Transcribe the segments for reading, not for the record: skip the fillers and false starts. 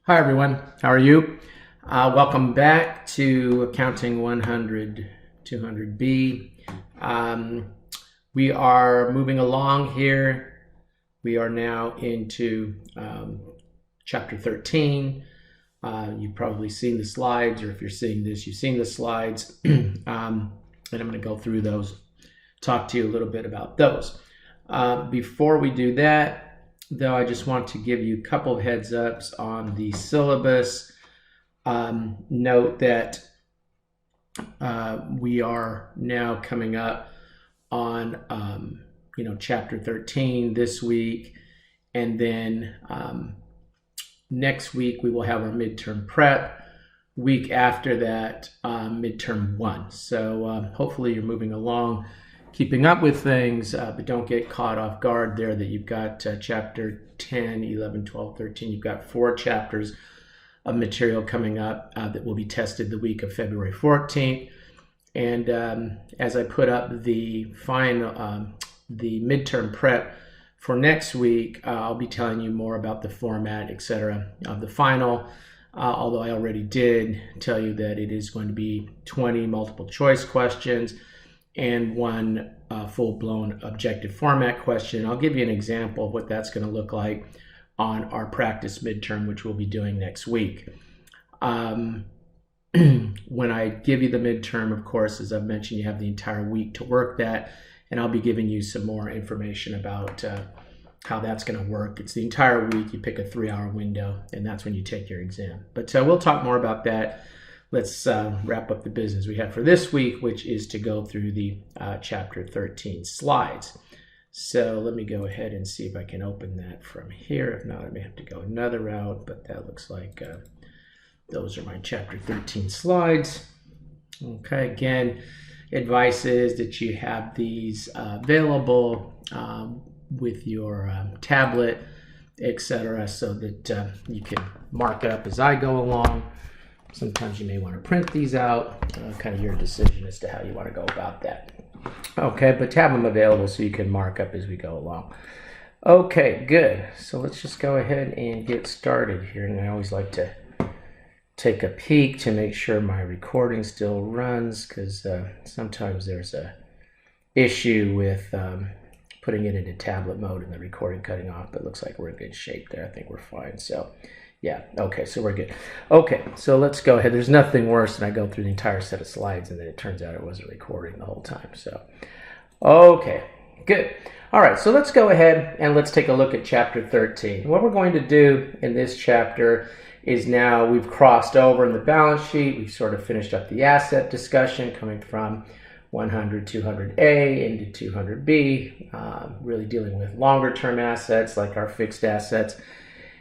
Hi everyone, how are you? Welcome back to Accounting 100 200B. We are moving along here. We are now into chapter 13. You've probably seen the slides, or if you're seeing this, you've seen the slides. And I'm going to go through those, talk to you a little bit about those. Before we do that, though, I just want to give you a couple of heads ups on the syllabus. Note that we are now coming up on chapter 13 this week, and then next week we will have our midterm prep. Week after that, midterm 1. So hopefully you're moving along, keeping up with things, but don't get caught off guard there that you've got chapter 10, 11, 12, 13. You've got 4 chapters of material coming up that will be tested the week of February 14th. And as I put up the final, the midterm prep for next week, I'll be telling you more about the format, etc. of the final. Although I already did tell you that it is going to be 20 multiple choice questions and 1 full-blown objective format question. I'll give you an example of what that's going to look like on our practice midterm, which we'll be doing next week. When I give you the midterm, of course, as I've mentioned, you have the entire week to work that, and I'll be giving you some more information about how that's going to work. It's the entire week. You pick a 3-hour window, and that's when you take your exam. But we'll talk more about that. Let's wrap up the business we have for this week, which is to go through the chapter 13 slides. So let me go ahead and see if I can open that from here. If not, I may have to go another route, but that looks like those are my chapter 13 slides. Okay, again, advice is that you have these available with your tablet, etc., so that you can mark up as I go along. Sometimes you may want to print these out, kind of your decision as to how you want to go about that. Okay, but have them available so you can mark up as we go along. Okay, good. So let's just go ahead and get started here. And I always like to take a peek to make sure my recording still runs, because sometimes there's a issue with putting it into tablet mode and the recording cutting off, but it looks like we're in good shape there. I think we're fine. So yeah, okay, so we're good. Okay, so let's go ahead. There's nothing worse than I go through the entire set of slides and then it turns out it wasn't recording the whole time. So, okay, good. All right, so let's go ahead and let's take a look at chapter 13. What we're going to do in this chapter is, now we've crossed over in the balance sheet. We've sort of finished up the asset discussion coming from 100, 200A into 200B, really dealing with longer term assets like our fixed assets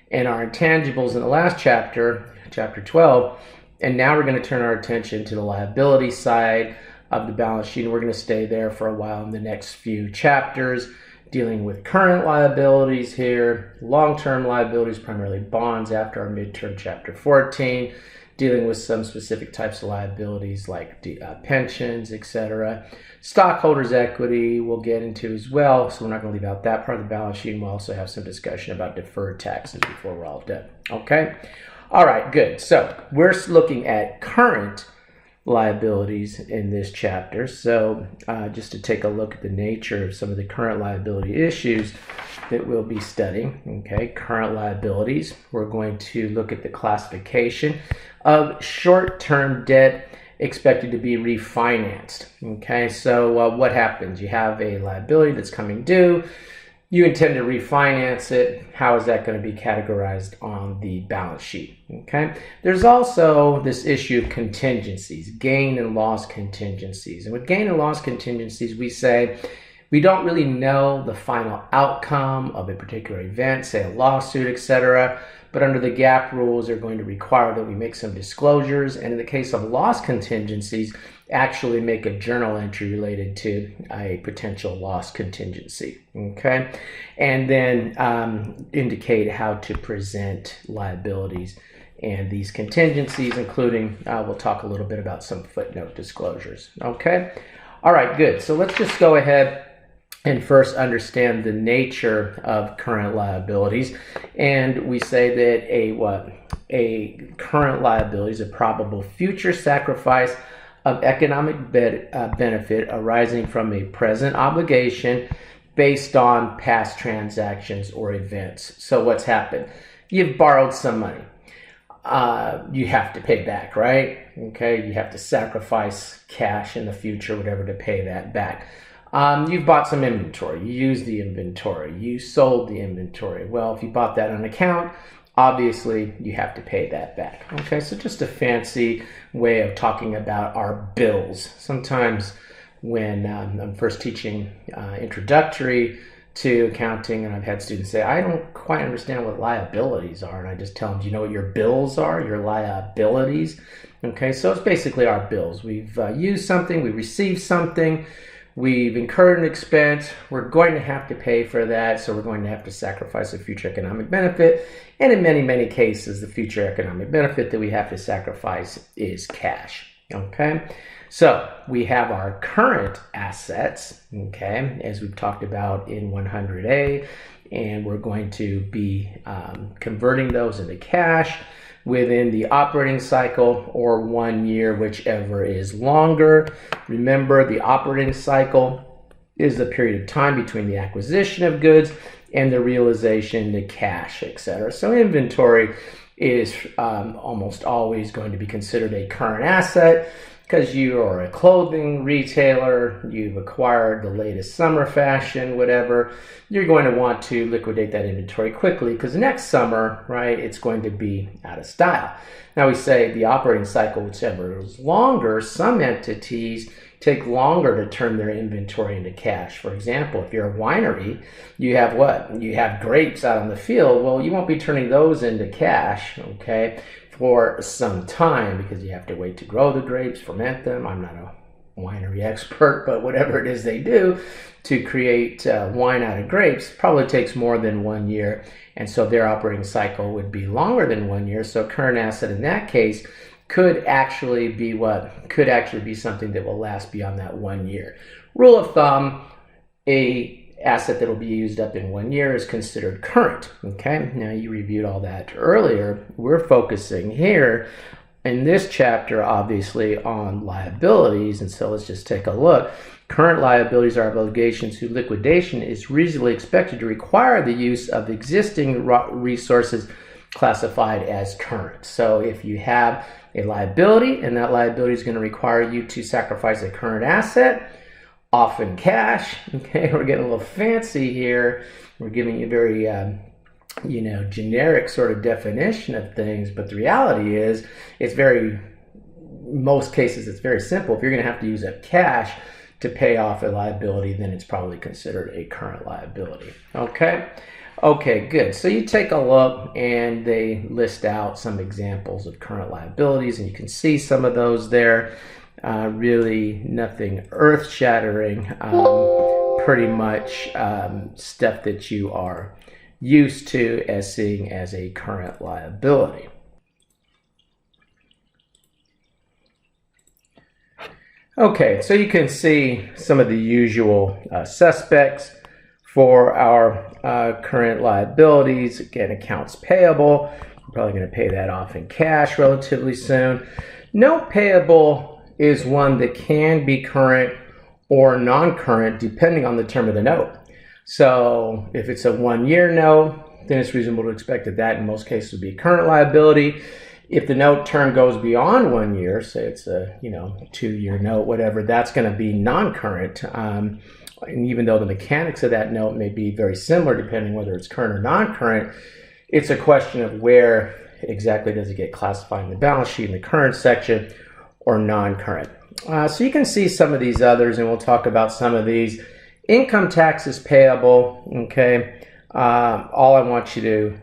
and our intangibles in the last chapter, chapter 12. And now we're going to turn our attention to the liability side of the balance sheet. And we're going to stay there for a while in the next few chapters, dealing with current liabilities here, long-term liabilities, primarily bonds after our midterm chapter 14, dealing with some specific types of liabilities like pensions, etc. Stockholders' equity we'll get into as well, so we're not going to leave out that part of the balance sheet. And we'll also have some discussion about deferred taxes before we're all done. Okay? All right, good. So we're looking at current liabilities in this chapter. So just to take a look at the nature of some of the current liability issues that we'll be studying. Okay, current liabilities. We're going to look at the classification of short-term debt expected to be refinanced. Okay, so what happens? You have a liability that's coming due. You intend to refinance it. How is that going to be categorized on the balance sheet? Okay, there's also this issue of contingencies, gain and loss contingencies. And with gain and loss contingencies, we say we don't really know the final outcome of a particular event, say a lawsuit, etc. But under the GAAP rules, they're going to require that we make some disclosures. And in the case of loss contingencies, actually make a journal entry related to a potential loss contingency. Okay, and then indicate how to present liabilities and these contingencies, including we'll talk a little bit about some footnote disclosures. Okay, all right, good. So let's just go ahead and first understand the nature of current liabilities. And we say that a current liability is a probable future sacrifice of economic benefit arising from a present obligation based on past transactions or events. So what's happened? You've borrowed some money. You have to pay back, right? Okay, you have to sacrifice cash in the future, whatever, to pay that back. You've bought some inventory. You used the inventory. You sold the inventory. Well, if you bought that on account, obviously you have to pay that back. Okay, so just a fancy way of talking about our bills. Sometimes when I'm first teaching introductory to accounting, and I've had students say, I don't quite understand what liabilities are, and I just tell them, do you know what your bills are? Your liabilities? Okay, so it's basically our bills. We've used something, we received something, we've incurred an expense, we're going to have to pay for that, so we're going to have to sacrifice a future economic benefit, and in many, many cases, the future economic benefit that we have to sacrifice is cash. Okay, so we have our current assets, okay, as we've talked about in 100A, and we're going to be converting those into cash within the operating cycle or 1 year, whichever is longer. Remember, the operating cycle is the period of time between the acquisition of goods and the realization to cash, etc. So inventory is almost always going to be considered a current asset because you are a clothing retailer, you've acquired the latest summer fashion, whatever. You're going to want to liquidate that inventory quickly because next summer, right, it's going to be out of style. Now we say the operating cycle, whichever is longer, some entities take longer to turn their inventory into cash. For example, if you're a winery, you have what? You have grapes out on the field. Well, you won't be turning those into cash, okay, for some time because you have to wait to grow the grapes, ferment them. I'm not a winery expert, but whatever it is they do to create wine out of grapes probably takes more than 1 year. And so their operating cycle would be longer than 1 year. So current asset in that case could actually be what? Could actually be something that will last beyond that 1 year. Rule of thumb, a asset that will be used up in 1 year is considered current. Okay, now you reviewed all that earlier. We're focusing here in this chapter, obviously, on liabilities. And so let's just take a look. Current liabilities are obligations whose liquidation is reasonably expected to require the use of existing resources classified as current. So if you have a liability and that liability is going to require you to sacrifice a current asset, often cash, okay, we're getting a little fancy here. We're giving you a very, generic sort of definition of things, but the reality is most cases, it's very simple. If you're going to have to use up cash to pay off a liability, then it's probably considered a current liability, okay? Okay, good. So you take a look and they list out some examples of current liabilities and you can see some of those there. Really nothing earth-shattering, pretty much stuff that you are used to as seeing as a current liability. Okay, so you can see some of the usual suspects for our current liabilities. Again, accounts payable. We're probably going to pay that off in cash relatively soon. Note payable is one that can be current or non-current depending on the term of the note. So if it's a 1 year note, then it's reasonable to expect that in most cases would be current liability. If the note term goes beyond 1 year, say it's a 2 year note, whatever, that's going to be non-current. And even though the mechanics of that note may be very similar depending whether it's current or non-current, it's a question of where exactly does it get classified in the balance sheet in the current section or non-current. So you can see some of these others, and we'll talk about some of these. Income taxes payable, okay. All I want you to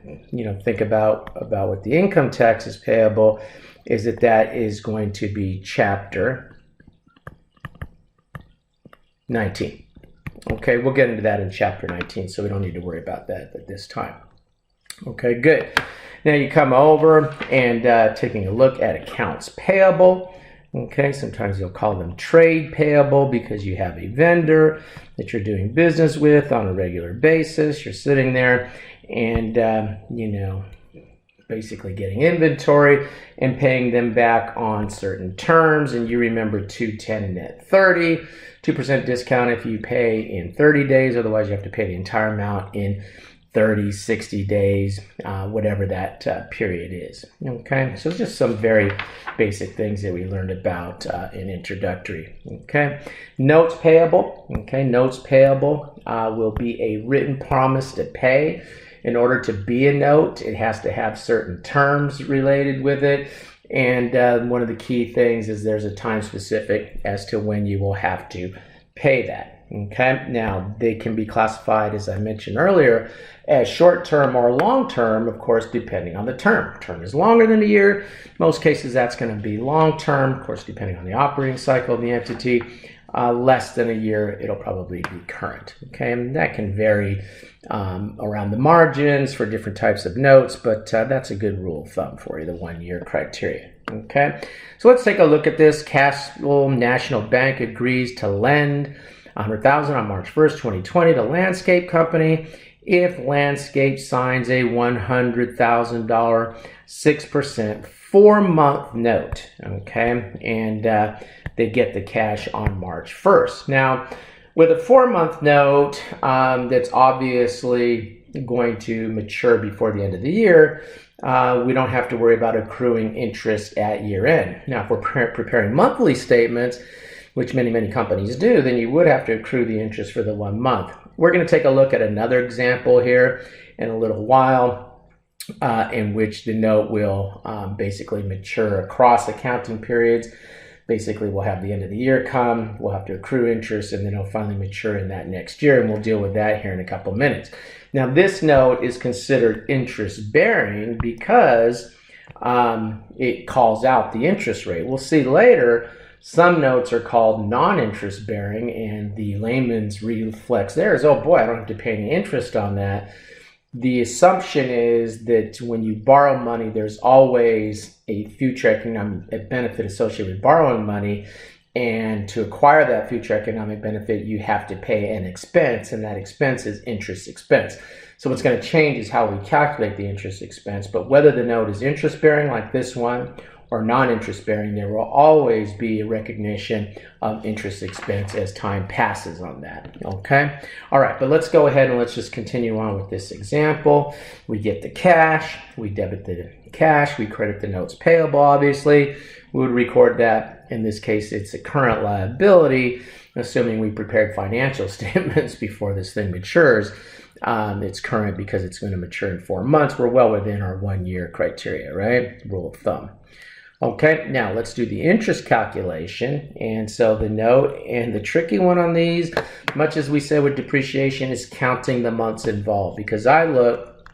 think about what the income tax is payable is that is going to be chapter 19. Okay, we'll get into that in chapter 19, so we don't need to worry about that at this time. Okay, good. Now you come over and taking a look at accounts payable. Okay, sometimes you'll call them trade payable because you have a vendor that you're doing business with on a regular basis. You're sitting there and, basically getting inventory and paying them back on certain terms. And you remember 210 net 30, 2% discount if you pay in 30 days. Otherwise, you have to pay the entire amount in 30, 60 days, whatever that period is. Okay, so just some very basic things that we learned about in introductory. Okay, notes payable. Okay, notes payable will be a written promise to pay. In order to be a note, it has to have certain terms related with it. And one of the key things is there's a time specific as to when you will have to pay that. Okay, now they can be classified, as I mentioned earlier, as short-term or long-term, of course, depending on the term. Term is longer than a year. Most cases, that's going to be long-term, of course, depending on the operating cycle of the entity. Less than a year, it'll probably be current. Okay, and that can vary around the margins for different types of notes, but that's a good rule of thumb for you, the 1 year criteria. Okay, so let's take a look at this. Castle National Bank agrees to lend $100,000 on March 1st, 2020 to Landscape Company if Landscape signs a $100,000 6% 4-month note. Okay, and they get the cash on March 1st. Now, with a 4-month note that's obviously going to mature before the end of the year, we don't have to worry about accruing interest at year end. Now, if we're preparing monthly statements, which many companies do, then you would have to accrue the interest for the 1 month. We're going to take a look at another example here in a little while in which the note will basically mature across accounting periods. Basically, we'll have the end of the year come, we'll have to accrue interest, and then it'll finally mature in that next year, and we'll deal with that here in a couple minutes. Now, this note is considered interest-bearing because it calls out the interest rate. We'll see later, some notes are called non-interest bearing, and the layman's reflex there is, oh boy, I don't have to pay any interest on that. The assumption is that when you borrow money, there's always a future economic benefit associated with borrowing money, and to acquire that future economic benefit, you have to pay an expense, and that expense is interest expense. So what's going to change is how we calculate the interest expense, but whether the note is interest bearing like this one or non-interest bearing, there will always be a recognition of interest expense as time passes on that. Okay, all right, but let's go ahead and let's just continue on with this example. We get the cash, we debit the cash, we credit the notes payable. Obviously, we would record that. In this case, it's a current liability, assuming we prepared financial statements before this thing matures. It's current because it's going to mature in 4 months. We're well within our 1 year criteria, right? Rule of thumb. Okay, now let's do the interest calculation. And so the note, and the tricky one on these, much as we said with depreciation, is counting the months involved. Because I look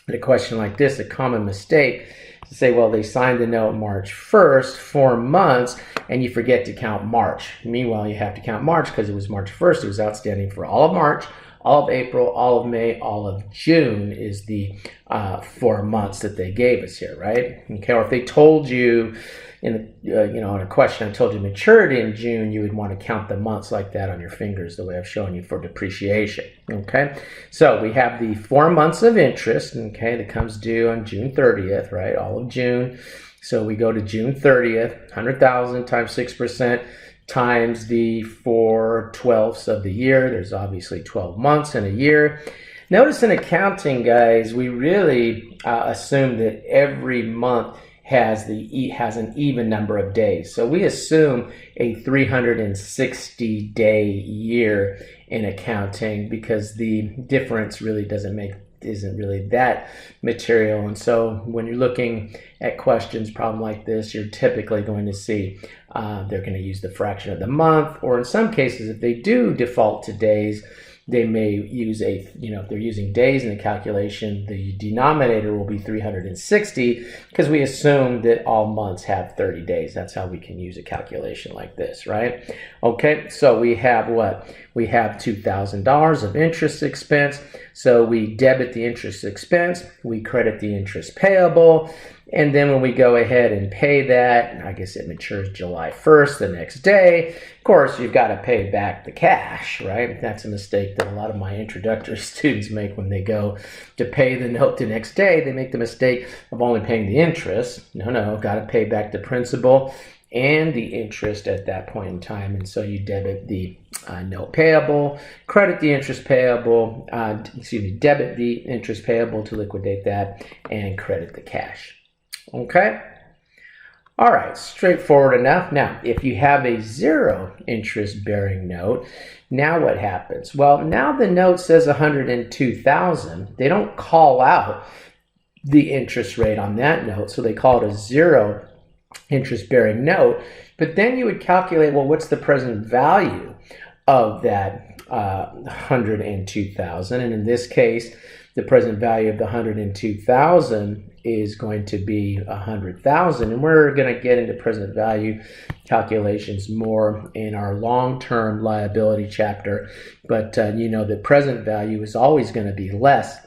at a question like this, a common mistake, to say, well, they signed the note March 1st, 4 months, and you forget to count March. Meanwhile, you have to count March because it was March 1st. It was outstanding for all of March, all of April, all of May, all of June is the 4 months that they gave us here, right? Okay, or if they told you in on a question, I told you maturity in June, you would want to count the months like that on your fingers, the way I've shown you for depreciation. Okay, so we have the 4 months of interest, okay, that comes due on June 30th, right? All of June. So we go to June 30th, 100,000 times 6%. Times the 4/12 of the year. There's obviously 12 months in a year. Notice in accounting, guys, we really assume that every month has an even number of days. So we assume a 360-day year in accounting because the difference really isn't really that material. And so when you're looking at questions, problem like this, you're typically going to see they're going to use the fraction of the month, or in some cases, if they do default to days, they may use if they're using days in the calculation, the denominator will be 360 because we assume that all months have 30 days. That's how we can use a calculation like this, right? Okay, so we have what? We have $2,000 of interest expense. So we debit the interest expense, we credit the interest payable, and then when we go ahead and pay that, I guess it matures July 1st, the next day. Of course, you've got to pay back the cash, right? That's a mistake mistake that a lot of my introductory students make when they go to pay the note the next day. They make the mistake of only paying the interest. No, got to pay back the principal and the interest at that point in time. And so you debit the note payable, credit the interest payable, debit the interest payable to liquidate that, and credit the cash. Okay? All right, straightforward enough. Now, if you have a zero interest bearing note, now what happens? Well, now the note says $102,000. They don't call out the interest rate on that note, so they call it a zero interest bearing note. But then you would calculate, well, what's the present value of that $102,000? And in this case, the present value of the $102,000 is going to be $100,000, and we're going to get into present value calculations more in our long-term liability chapter. But you know that present value is always going to be less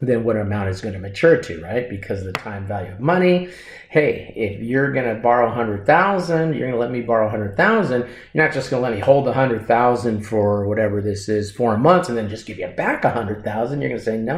than what amount is going to mature to, right? Because of the time value of money. Hey, if you're going to borrow $100,000, you're going to let me borrow $100,000. You're not just going to let me hold $100,000 for whatever this is 4 months and then just give you back $100,000. You're going to say, no.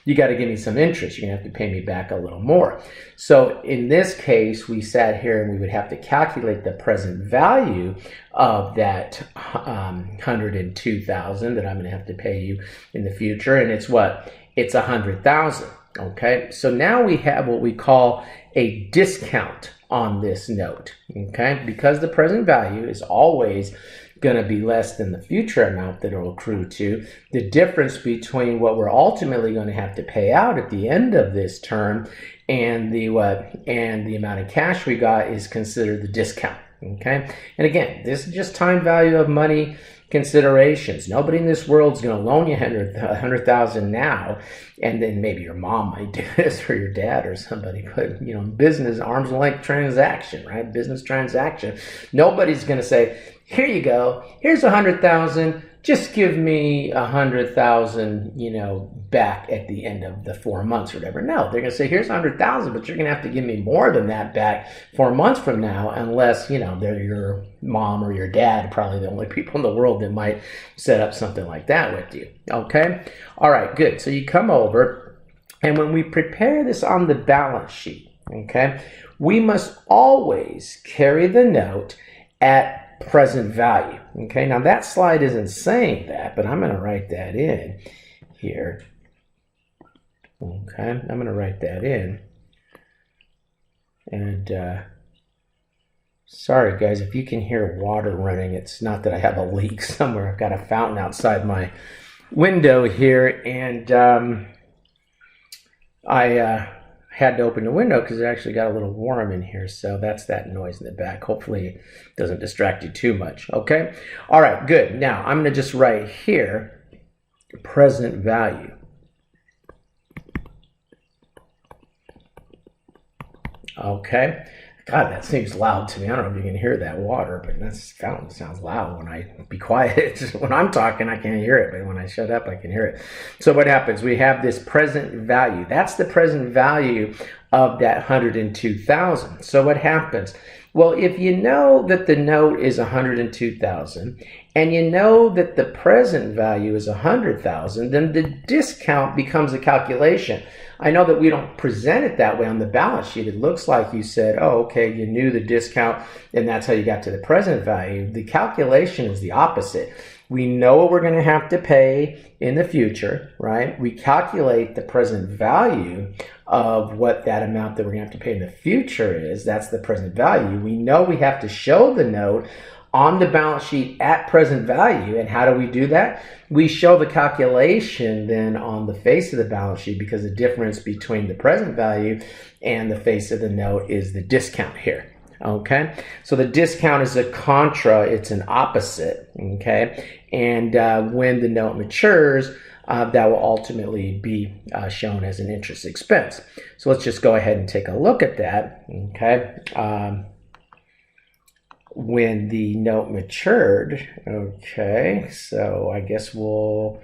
You got to give me some interest. You're going to have to pay me back a little more. So in this case, we sat here and we would have to calculate the present value of that $102,000 that I'm going to have to pay you in the future. And it's what? It's $100,000. Okay, so now we have what we call a discount on this note. Okay, because the present value is always going to be less than the future amount that it will accrue to. The difference between what we're ultimately going to have to pay out at the end of this term and the amount of cash we got is considered the discount. Okay, and again, this is just time value of money considerations. Nobody in this world is going to loan you $100,000 now, and then maybe your mom might do this or your dad or somebody. But you know, business arm's length transaction, right? Business transaction. Nobody's going to say, "Here you go. Here's $100,000. Just give me $100,000, back at the end of the 4 months or whatever." No, they're going to say, "Here's $100,000, but you're going to have to give me more than that back 4 months from now," unless, they're your mom or your dad, probably the only people in the world that might set up something like that with you. Okay? All right, good. So you come over, and when we prepare this on the balance sheet, okay, we must always carry the note at present value. Okay, now that slide isn't saying that, but I'm going to write that in here. Okay, I'm going to write that in. And sorry guys, if you can hear water running, it's not that I have a leak somewhere. I've got a fountain outside my window here, and I had to open the window because it actually got a little warm in here. So that's that noise in the back. Hopefully it doesn't distract you too much. Okay. All right, good. Now I'm going to just write here present value. Okay. God, that seems loud to me. I don't know if you can hear that water, but that fountain sounds loud when I be quiet. When I'm talking, I can't hear it, but when I shut up, I can hear it. So what happens? We have this present value. That's the present value of that $102,000. So what happens? Well, if you know that the note is $102,000 and you know that the present value is $100,000, then the discount becomes a calculation. I know that we don't present it that way on the balance sheet. It looks like you said, oh, okay, you knew the discount and that's how you got to the present value. The calculation is the opposite. We know what we're going to have to pay in the future, right? We calculate the present value of what that amount that we're going to have to pay in the future is. That's the present value. We know we have to show the note on the balance sheet at present value. And how do we do that? We show the calculation then on the face of the balance sheet, because the difference between the present value and the face of the note is the discount here. Okay, so the discount is a contra, it's an opposite. Okay, and when the note matures, that will ultimately be shown as an interest expense. So let's just go ahead and take a look at that. Okay, when the note matured. Okay, so I guess we'll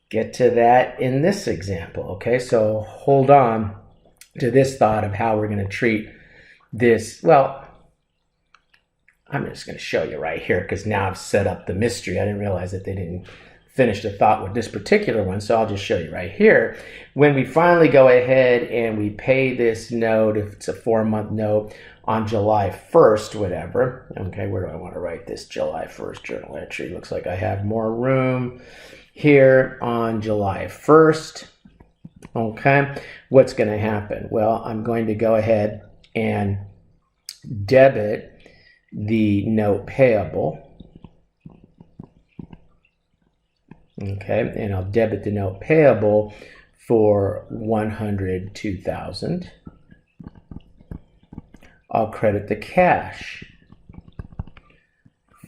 get to that in this example. Okay, so hold on to this thought of how we're going to treat this. Well, I'm just going to show you right here because now I've set up the mystery. I didn't realize that they didn't finish the thought with this particular one, so I'll just show you right here. When we finally go ahead and we pay this note, if it's a 4-month note, on July 1st, whatever. Okay, where do I want to write this July 1st journal entry? Looks like I have more room here on July 1st. Okay, what's going to happen? Well, I'm going to go ahead and debit the note payable. Okay, and I'll debit the note payable for $102,000. I'll credit the cash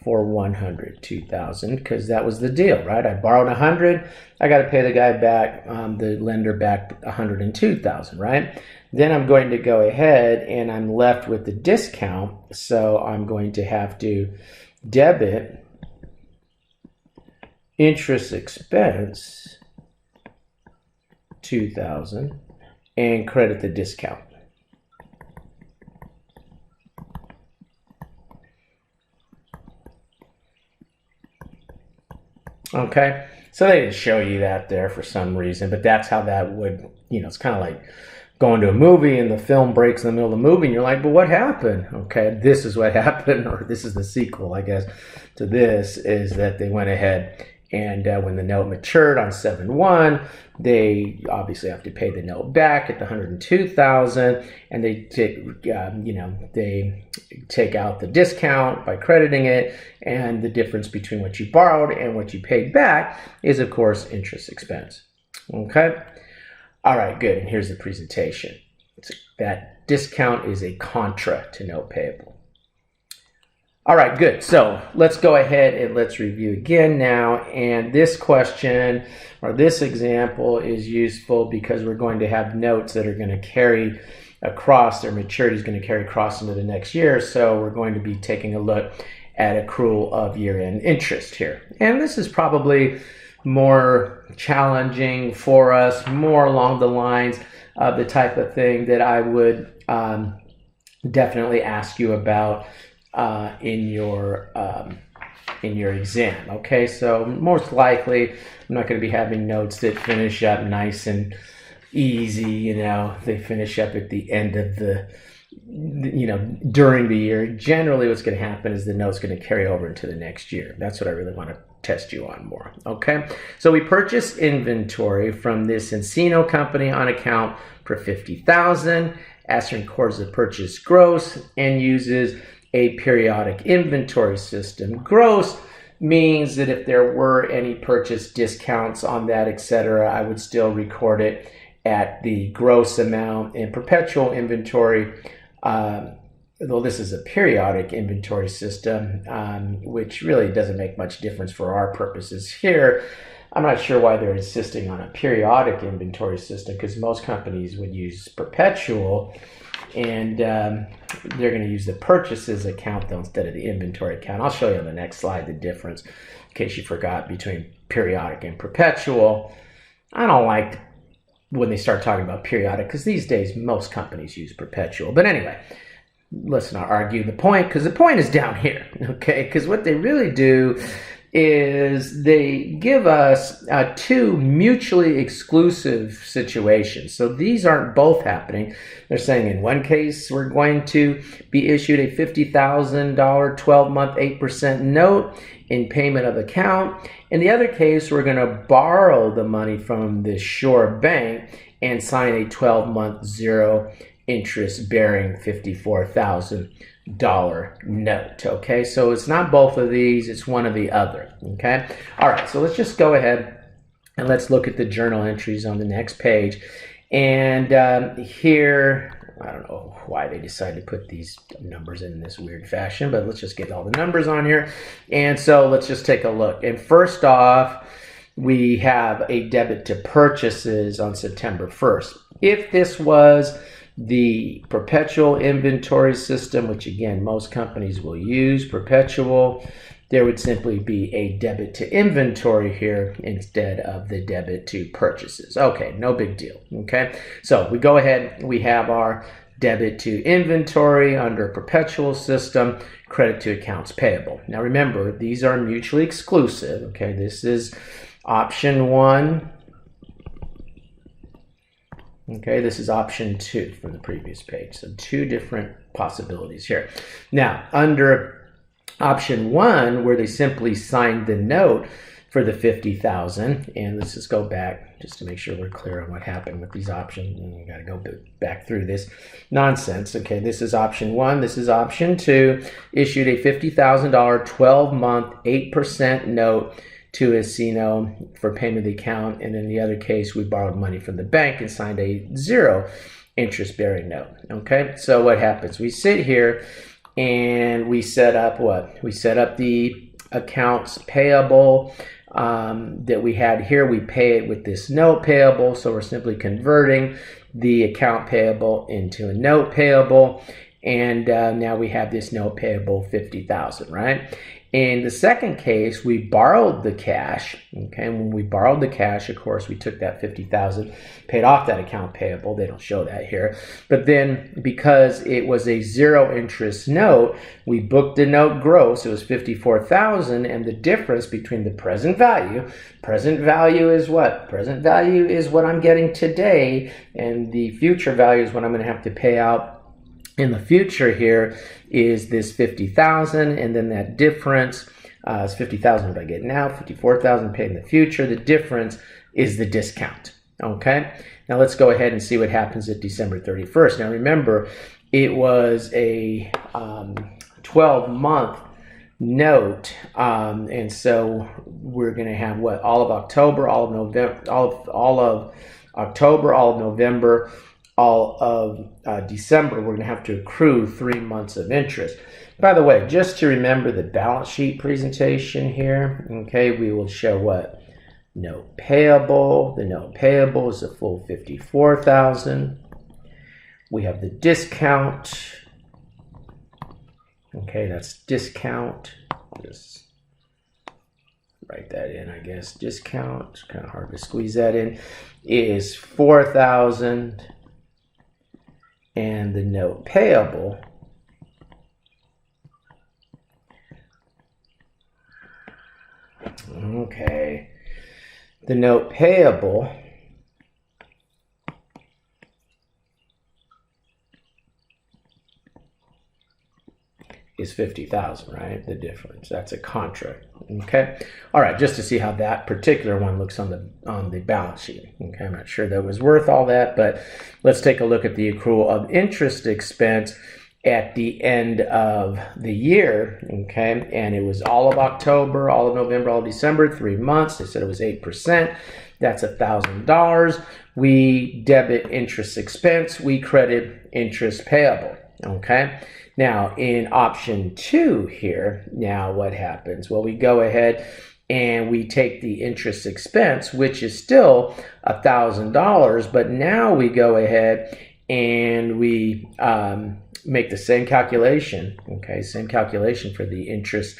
for $102,000 because that was the deal, right? I borrowed $100,000. I got to pay the guy back, the lender back $102,000, right? Then I'm going to go ahead and I'm left with the discount, so I'm going to have to debit interest expense $2,000 and credit the discount. Okay, so they didn't show you that there for some reason, but that's how that would, it's kind of like going to a movie and the film breaks in the middle of the movie and you're like, but what happened? Okay, this is what happened, or this is the sequel, I guess, to this, is that they went ahead and when the note matured on 7/1, they obviously have to pay the note back at the $102,000, and they take out the discount by crediting it, and the difference between what you borrowed and what you paid back is, of course, interest expense. Okay, all right, good. And here's the presentation. That discount is a contra to note payable. All right, good. So let's go ahead and let's review again now. And this question or this example is useful because we're going to have notes that are going to carry across, their maturity is going to carry across into the next year. So we're going to be taking a look at accrual of year-end interest here. And this is probably more challenging for us, more along the lines of the type of thing that I would definitely ask you about in your exam. Okay, so most likely I'm not going to be having notes that finish up nice and easy. They finish up at the end of the, during the year. Generally, what's going to happen is the note's going to carry over into the next year. That's what I really want to test you on more. Okay, so we purchased inventory from this Encino company on account for $50,000. Asser records the purchase gross and uses a periodic inventory system. Gross means that if there were any purchase discounts on that, etc., I would still record it at the gross amount. In perpetual inventory, though this is a periodic inventory system, which really doesn't make much difference for our purposes here. I'm not sure why they're insisting on a periodic inventory system, because most companies would use perpetual, and they're going to use the purchases account though instead of the inventory account. I'll show you on the next slide the difference in case you forgot between periodic and perpetual. I don't like when they start talking about periodic because these days most companies use perpetual. But anyway, let's not argue the point, because the point is down here, okay? Because what they really do is they give us two mutually exclusive situations. So these aren't both happening. They're saying in one case, we're going to be issued a $50,000 12-month 8% note in payment of account. In the other case, we're going to borrow the money from this Shore Bank and sign a 12-month zero interest bearing $54,000 note. Okay, so it's not both of these, it's one or the other. Okay, all right, so let's just go ahead and let's look at the journal entries on the next page. And here, I don't know why they decided to put these numbers in this weird fashion, but let's just get all the numbers on here. And so let's just take a look. And first off, we have a debit to purchases on September 1st. If this was the perpetual inventory system, which again, most companies will use perpetual, there would simply be a debit to inventory here instead of the debit to purchases. Okay, no big deal. Okay, so we go ahead, we have our debit to inventory under perpetual system, credit to accounts payable. Now remember, these are mutually exclusive. Okay, this is option 1. Okay, this is option 2 from the previous page. So 2 different possibilities here. Now, under option 1, where they simply signed the note for the $50,000, and let's just go back just to make sure we're clear on what happened with these options. You got to go back through this nonsense. Okay, this is option 1. This is option 2. Issued a $50,000 12-month 8% note to Asino for payment of the account, and in the other case, we borrowed money from the bank and signed a 0 interest-bearing note. Okay, so what happens? We sit here and we set up what? We set up the accounts payable that we had here. We pay it with this note payable, so we're simply converting the account payable into a note payable, and now we have this note payable $50,000, right? In the second case, we borrowed the cash. Okay, and when we borrowed the cash, of course, we took that $50,000, paid off that account payable. They don't show that here. But then, because it was a 0 interest note, we booked the note gross. It was $54,000, and the difference between the present value is what? Present value is what I'm getting today, and the future value is what I'm going to have to pay out in the future here is this $50,000, and then that difference is $50,000 what I get now, $54,000 paid in the future. The difference is the discount. Okay, now let's go ahead and see what happens at December 31st. Now remember, it was a 12-month note, and so we're going to have what? All of October, all of November, all of October, all of November, all of December. We're going to have to accrue 3 months of interest. By the way, just to remember the balance sheet presentation here, okay, we will show what? Note payable. The note payable is a full $54,000. We have the discount. Okay, that's discount. Just write that in, I guess. Discount, it's kind of hard to squeeze that in, is $4,000. And the note payable okay, the note payable is $50,000, right? The difference, that's a contract. Okay, all right, just to see how that particular one looks on the balance sheet. Okay, I'm not sure that was worth all that, but let's take a look at the accrual of interest expense at the end of the year. Okay, and it was all of October, all of November, all of December, 3 months. They said it was 8%. That's $1,000. We debit interest expense, we credit interest payable. Okay, now in option 2 here, now what happens? Well, we go ahead and we take the interest expense, which is still $1,000, but now we go ahead and we make the same calculation. Okay, same calculation for the interest.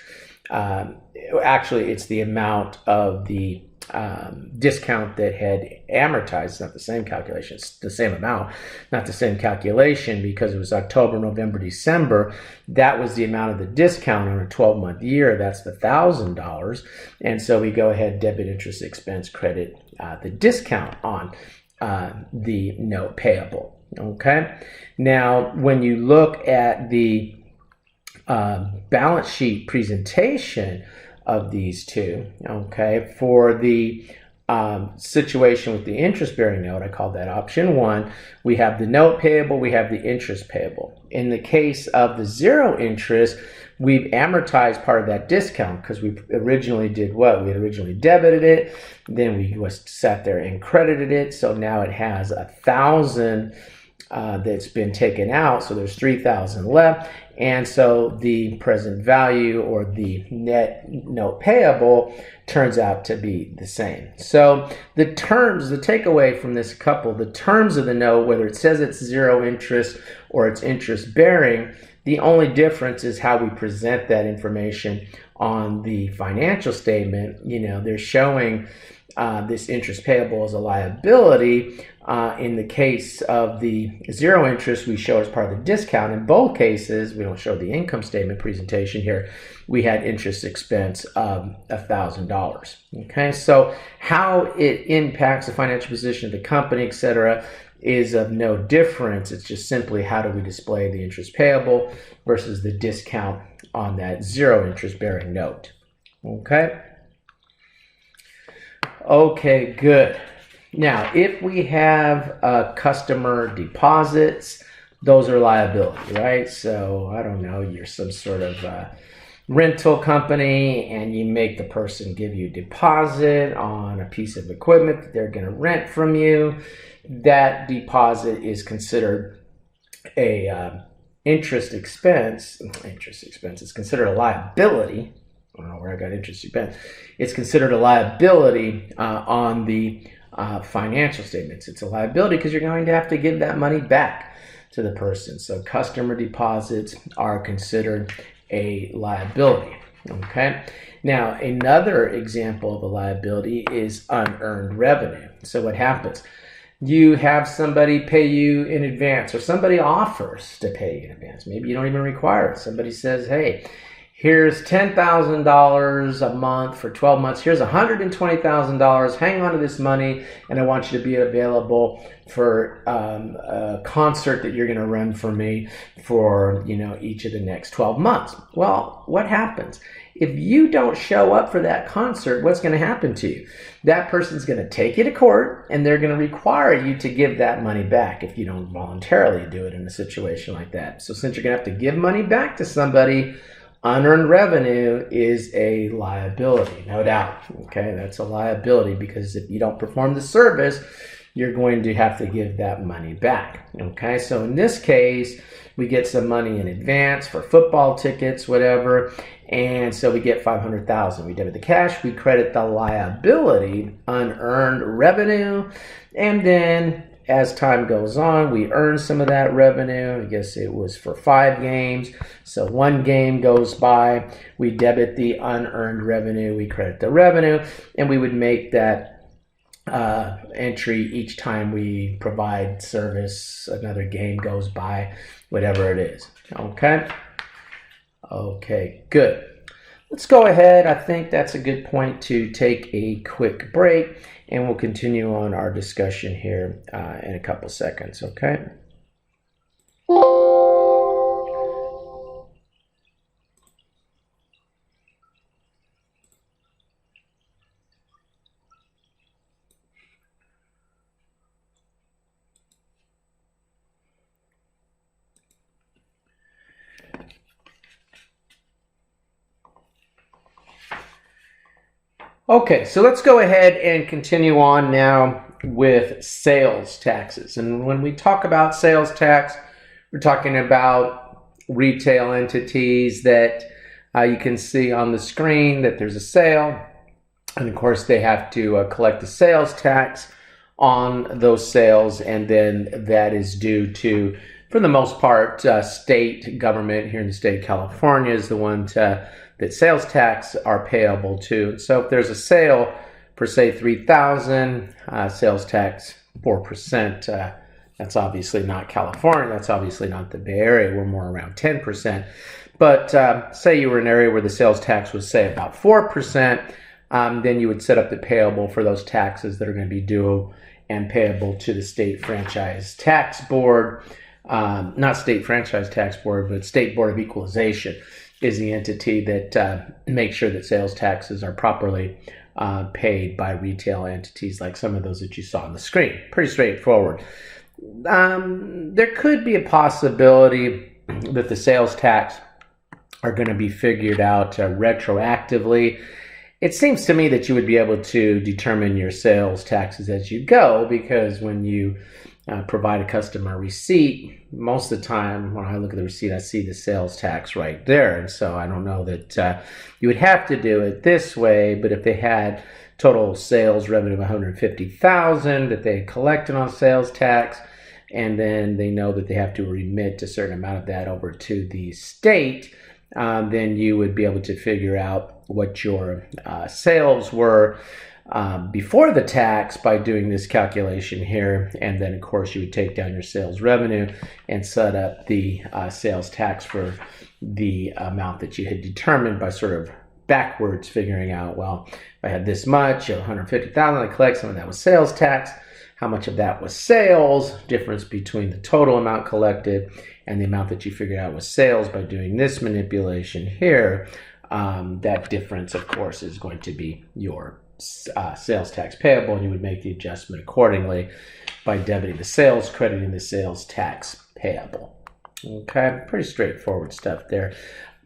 Actually, it's the amount of the discount that had amortized. It's not the same calculation, it's the same amount, not the same calculation, because it was October, November, December. That was the amount of the discount on a 12-month year. That's the $1,000. And so we go ahead, debit interest expense, credit the discount on the note payable. Okay, now when you look at the balance sheet presentation of these two, okay, for the situation with the interest-bearing note, I call that option 1. We have the note payable, we have the interest payable. In the case of the 0 interest, we've amortized part of that discount, because we originally did what? We had originally debited it, then we sat there and credited it, so now it has $1,000 that's been taken out, so there's $3,000 left. And so the present value, or the net note payable, turns out to be the same. So the terms, the takeaway from this couple, the terms of the note, whether it says it's 0 interest or it's interest bearing, the only difference is how we present that information on the financial statement. You know, they're showing this interest payable as a liability, In the case of the zero interest, we show as part of the discount. In both cases, we don't show the income statement presentation here. We had interest expense of $1,000. Okay, so how it impacts the financial position of the company, etc., is of no difference. It's just simply how do we display the interest payable versus the discount on that zero interest bearing note. Okay. Okay, good. Now, if we have customer deposits, those are liability, right? So, I don't know, you're some sort of rental company and you make the person give you a deposit on a piece of equipment that they're going to rent from you. That deposit is considered a interest expense. It's considered a liability. I don't know where I got interest expense. It's considered a liability on the financial statements. It's a liability because you're going to have to give that money back to the person. So customer deposits are considered a liability. Okay. Now, another example of a liability is unearned revenue. So what happens? You have somebody pay you in advance, or somebody offers to pay you in advance. Maybe you don't even require it. Somebody says, hey, here's $10,000 a month for 12 months. Here's $120,000. Hang on to this money, and I want you to be available for a concert that you're going to run for me for, each of the next 12 months. Well, what happens? If you don't show up for that concert, what's going to happen to you? That person's going to take you to court, and they're going to require you to give that money back if you don't voluntarily do it in a situation like that. So since you're going to have to give money back to somebody, unearned revenue is a liability, no doubt. Okay, that's a liability because if you don't perform the service, you're going to have to give that money back. Okay, so in this case, we get some money in advance for football tickets, whatever, and so we get $500,000. We debit the cash, we credit the liability, unearned revenue, and then as time goes on, we earn some of that revenue. I guess it was for 5 games. So 1 game goes by, we debit the unearned revenue, we credit the revenue, and we would make that entry each time we provide service. Another game goes by, whatever it is. Okay? Okay, good. Let's go ahead. I think that's a good point to take a quick break, and we'll continue on our discussion here in a couple seconds, okay? Okay, so let's go ahead and continue on now with sales taxes. And when we talk about sales tax, we're talking about retail entities that you can see on the screen that there's a sale. And of course, they have to collect the sales tax on those sales. And then that is due to, for the most part, state government here in the state of California is the one that sales tax are payable to. So if there's a sale for say $3,000, sales tax 4%. That's obviously not California. That's obviously not the Bay Area. We're more around 10%. But say you were in an area where the sales tax was say about 4%, then you would set up the payable for those taxes that are going to be due and payable to the state franchise tax board. Not state franchise tax board, but state board of equalization is the entity that makes sure that sales taxes are properly paid by retail entities like some of those that you saw on the screen. Pretty straightforward. There could be a possibility that the sales tax are going to be figured out retroactively. It seems to me that you would be able to determine your sales taxes as you go, because when you provide a customer receipt, most of the time when I look at the receipt, I see the sales tax right there. And so I don't know that you would have to do it this way, but if they had total sales revenue of $150,000 that they had collected on sales tax, and then they know that they have to remit a certain amount of that over to the state, then you would be able to figure out what your sales were before the tax by doing this calculation here. And then, of course, you would take down your sales revenue and set up the sales tax for the amount that you had determined by sort of backwards figuring out, well, if I had this much, $150,000, I collect some of that was sales tax. How much of that was sales? Difference between the total amount collected and the amount that you figured out was sales by doing this manipulation here. That difference, of course, is going to be your sales tax payable, and you would make the adjustment accordingly by debiting the sales, crediting the sales tax payable. Okay, pretty straightforward stuff there.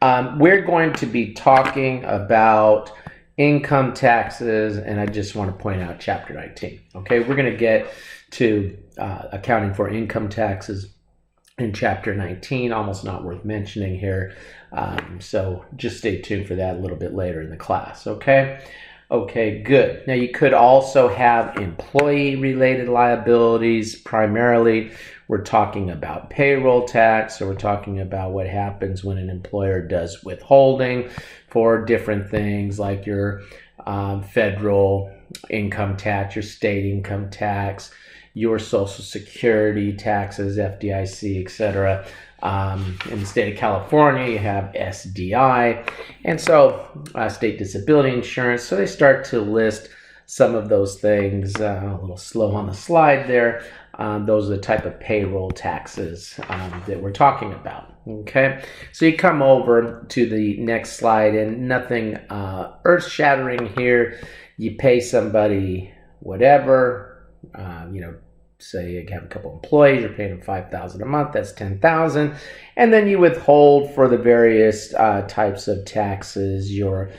We're going to be talking about income taxes, and I just want to point out Chapter 19. Okay, we're going to get to accounting for income taxes in Chapter 19, almost not worth mentioning here. So just stay tuned for that a little bit later in the class, okay? Okay, good. Now you could also have employee-related liabilities. Primarily, we're talking about payroll tax, so we're talking about what happens when an employer does withholding for different things like your federal income tax, your state income tax, your Social Security taxes, FDIC, etc. In the state of California, you have SDI, and so state disability insurance. So they start to list some of those things. A little slow on the slide there. Those are the type of payroll taxes that we're talking about. Okay, so you come over to the next slide, and nothing earth-shattering here. You pay somebody whatever, say you have a couple employees, you're paying them $5,000 a month, that's $10,000, and then you withhold for the various types of taxes, your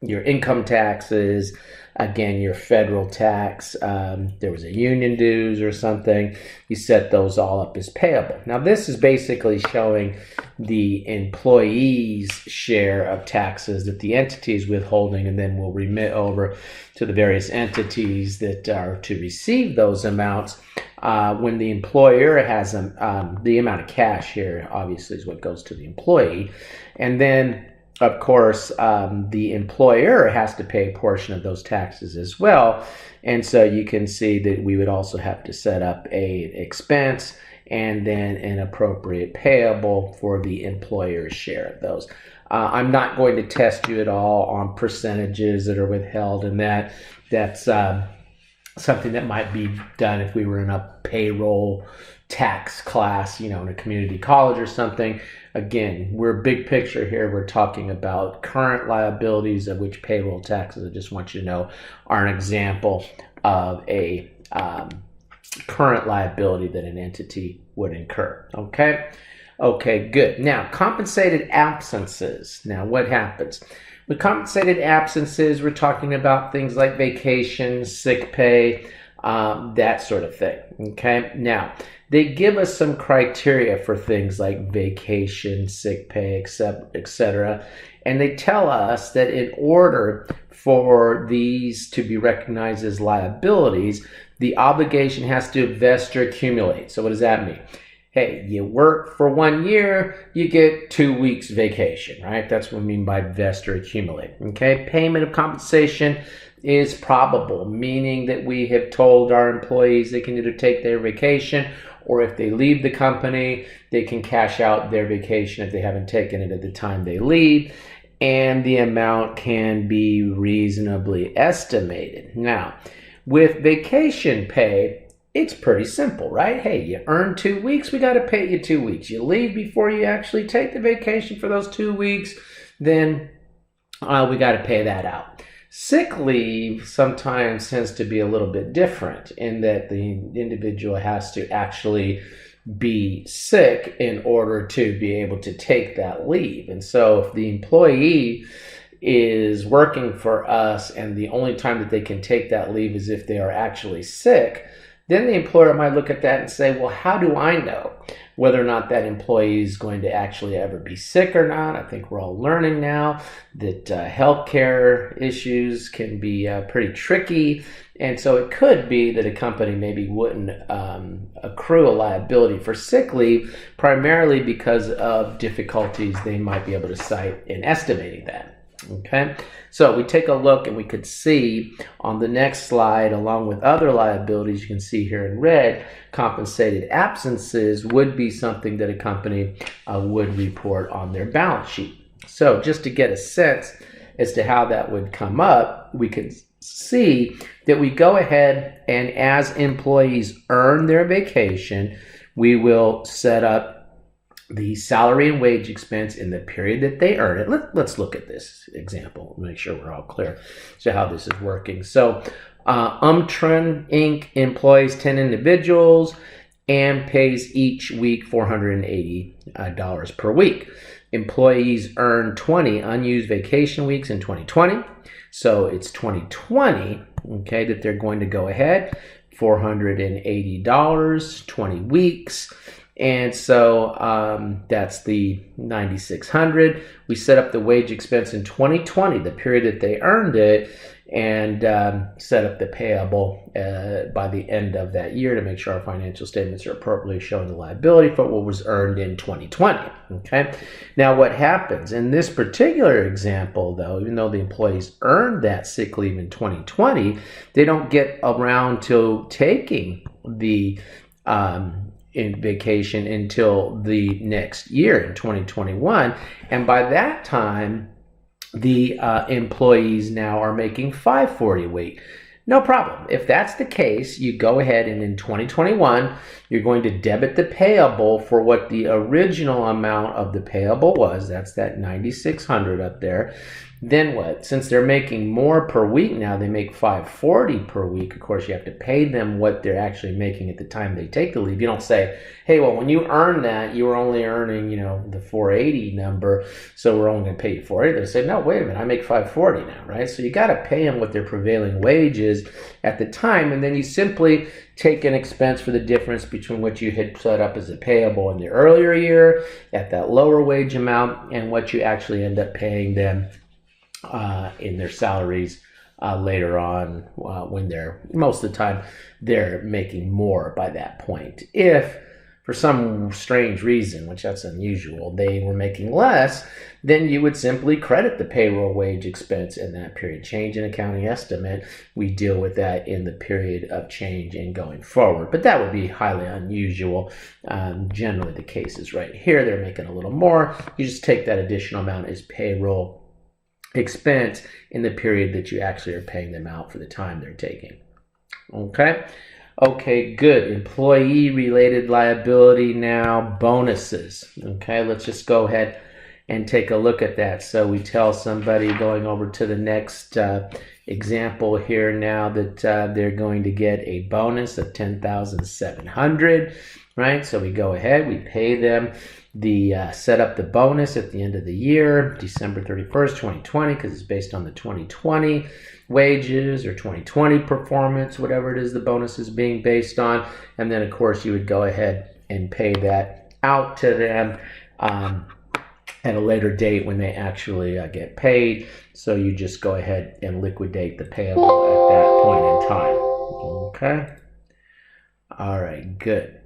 income taxes, again, your federal tax, there was a union dues or something, you set those all up as payable. Now this is basically showing the employee's share of taxes that the entity is withholding, and then will remit over to the various entities that are to receive those amounts. When the employer has the amount of cash here, obviously, is what goes to the employee, and then of course, the employer has to pay a portion of those taxes as well. And so you can see that we would also have to set up an expense and then an appropriate payable for the employer's share of those. I'm not going to test you at all on percentages that are withheld, and that's something that might be done if we were in a payroll tax class, in a community college or something. Again, we're big picture here. We're talking about current liabilities, of which payroll taxes, I just want you to know, are an example of a current liability that an entity would incur. Okay? Okay, good. Now, compensated absences. Now, what happens? With compensated absences, we're talking about things like vacation, sick pay, that sort of thing. Okay? Now, they give us some criteria for things like vacation, sick pay, etc. And they tell us that in order for these to be recognized as liabilities, the obligation has to vest or accumulate. So what does that mean? Hey, you work for 1 year, you get 2 weeks vacation, right? That's what we mean by vest or accumulate. Okay? Payment of compensation is probable, meaning that we have told our employees they can either take their vacation, or if they leave the company, they can cash out their vacation if they haven't taken it at the time they leave, and the amount can be reasonably estimated. Now, with vacation pay, it's pretty simple, right? Hey, you earn 2 weeks, we got to pay you 2 weeks. You leave before you actually take the vacation for those 2 weeks, then we got to pay that out. Sick leave sometimes tends to be a little bit different in that the individual has to actually be sick in order to be able to take that leave. And so if the employee is working for us and the only time that they can take that leave is if they are actually sick, then the employer might look at that and say, well, how do I know whether or not that employee is going to actually ever be sick or not? I think we're all learning now that healthcare issues can be pretty tricky. And so it could be that a company maybe wouldn't accrue a liability for sick leave, primarily because of difficulties they might be able to cite in estimating that. Okay, so we take a look and we could see on the next slide, along with other liabilities you can see here in red, compensated absences would be something that a company would report on their balance sheet. So just to get a sense as to how that would come up, we could see that we go ahead and as employees earn their vacation, we will set up the salary and wage expense in the period that they earn it. Let's look at this example, make sure we're all clear to how this is working. So Umtron Inc. employs 10 individuals and pays each week $480 per week. Employees earn 20 unused vacation weeks in 2020. So it's 2020, okay, that they're going to go ahead, $480, 20 weeks. And so that's the $9,600. We set up the wage expense in 2020, the period that they earned it, and set up the payable by the end of that year to make sure our financial statements are appropriately showing the liability for what was earned in 2020. Okay. Now, what happens in this particular example, though, even though the employees earned that sick leave in 2020, they don't get around to taking the in vacation until the next year in 2021, and by that time the employees now are making $540 a week. No problem. If that's the case, you go ahead and in 2021 you're going to debit the payable for what the original amount of the payable was. That's that $9,600 up there. Then what? Since they're making more per week now, they make $540 per week. Of course, you have to pay them what they're actually making at the time they take the leave. You don't say, hey, well, when you earn that, you were only earning, the $480 number, so we're only going to pay you $480. They say, no, wait a minute, I make $540 now, right? So you got to pay them what their prevailing wage is at the time, and then you simply take an expense for the difference between what you had set up as a payable in the earlier year at that lower wage amount and what you actually end up paying them in their salaries later on when most of the time they're making more by that point. If for some strange reason, which that's unusual, they were making less, then you would simply credit the payroll wage expense in that period. Change in accounting estimate, we deal with that in the period of change and going forward. But that would be highly unusual. Generally the case is right here. They're making a little more. You just take that additional amount as payroll expense in the period that you actually are paying them out for the time they're taking. Okay, good. Employee related liability now, bonuses. Okay, let's just go ahead and take a look at that. So we tell somebody going over to the next example here now that they're going to get a bonus of $10,700, right? So we go ahead, we pay them set up the bonus at the end of the year, December 31st, 2020, because it's based on the 2020 wages or 2020 performance, whatever it is the bonus is being based on. And then, of course, you would go ahead and pay that out to them at a later date when they actually get paid. So you just go ahead and liquidate the payable at that point in time. Okay? All right, good.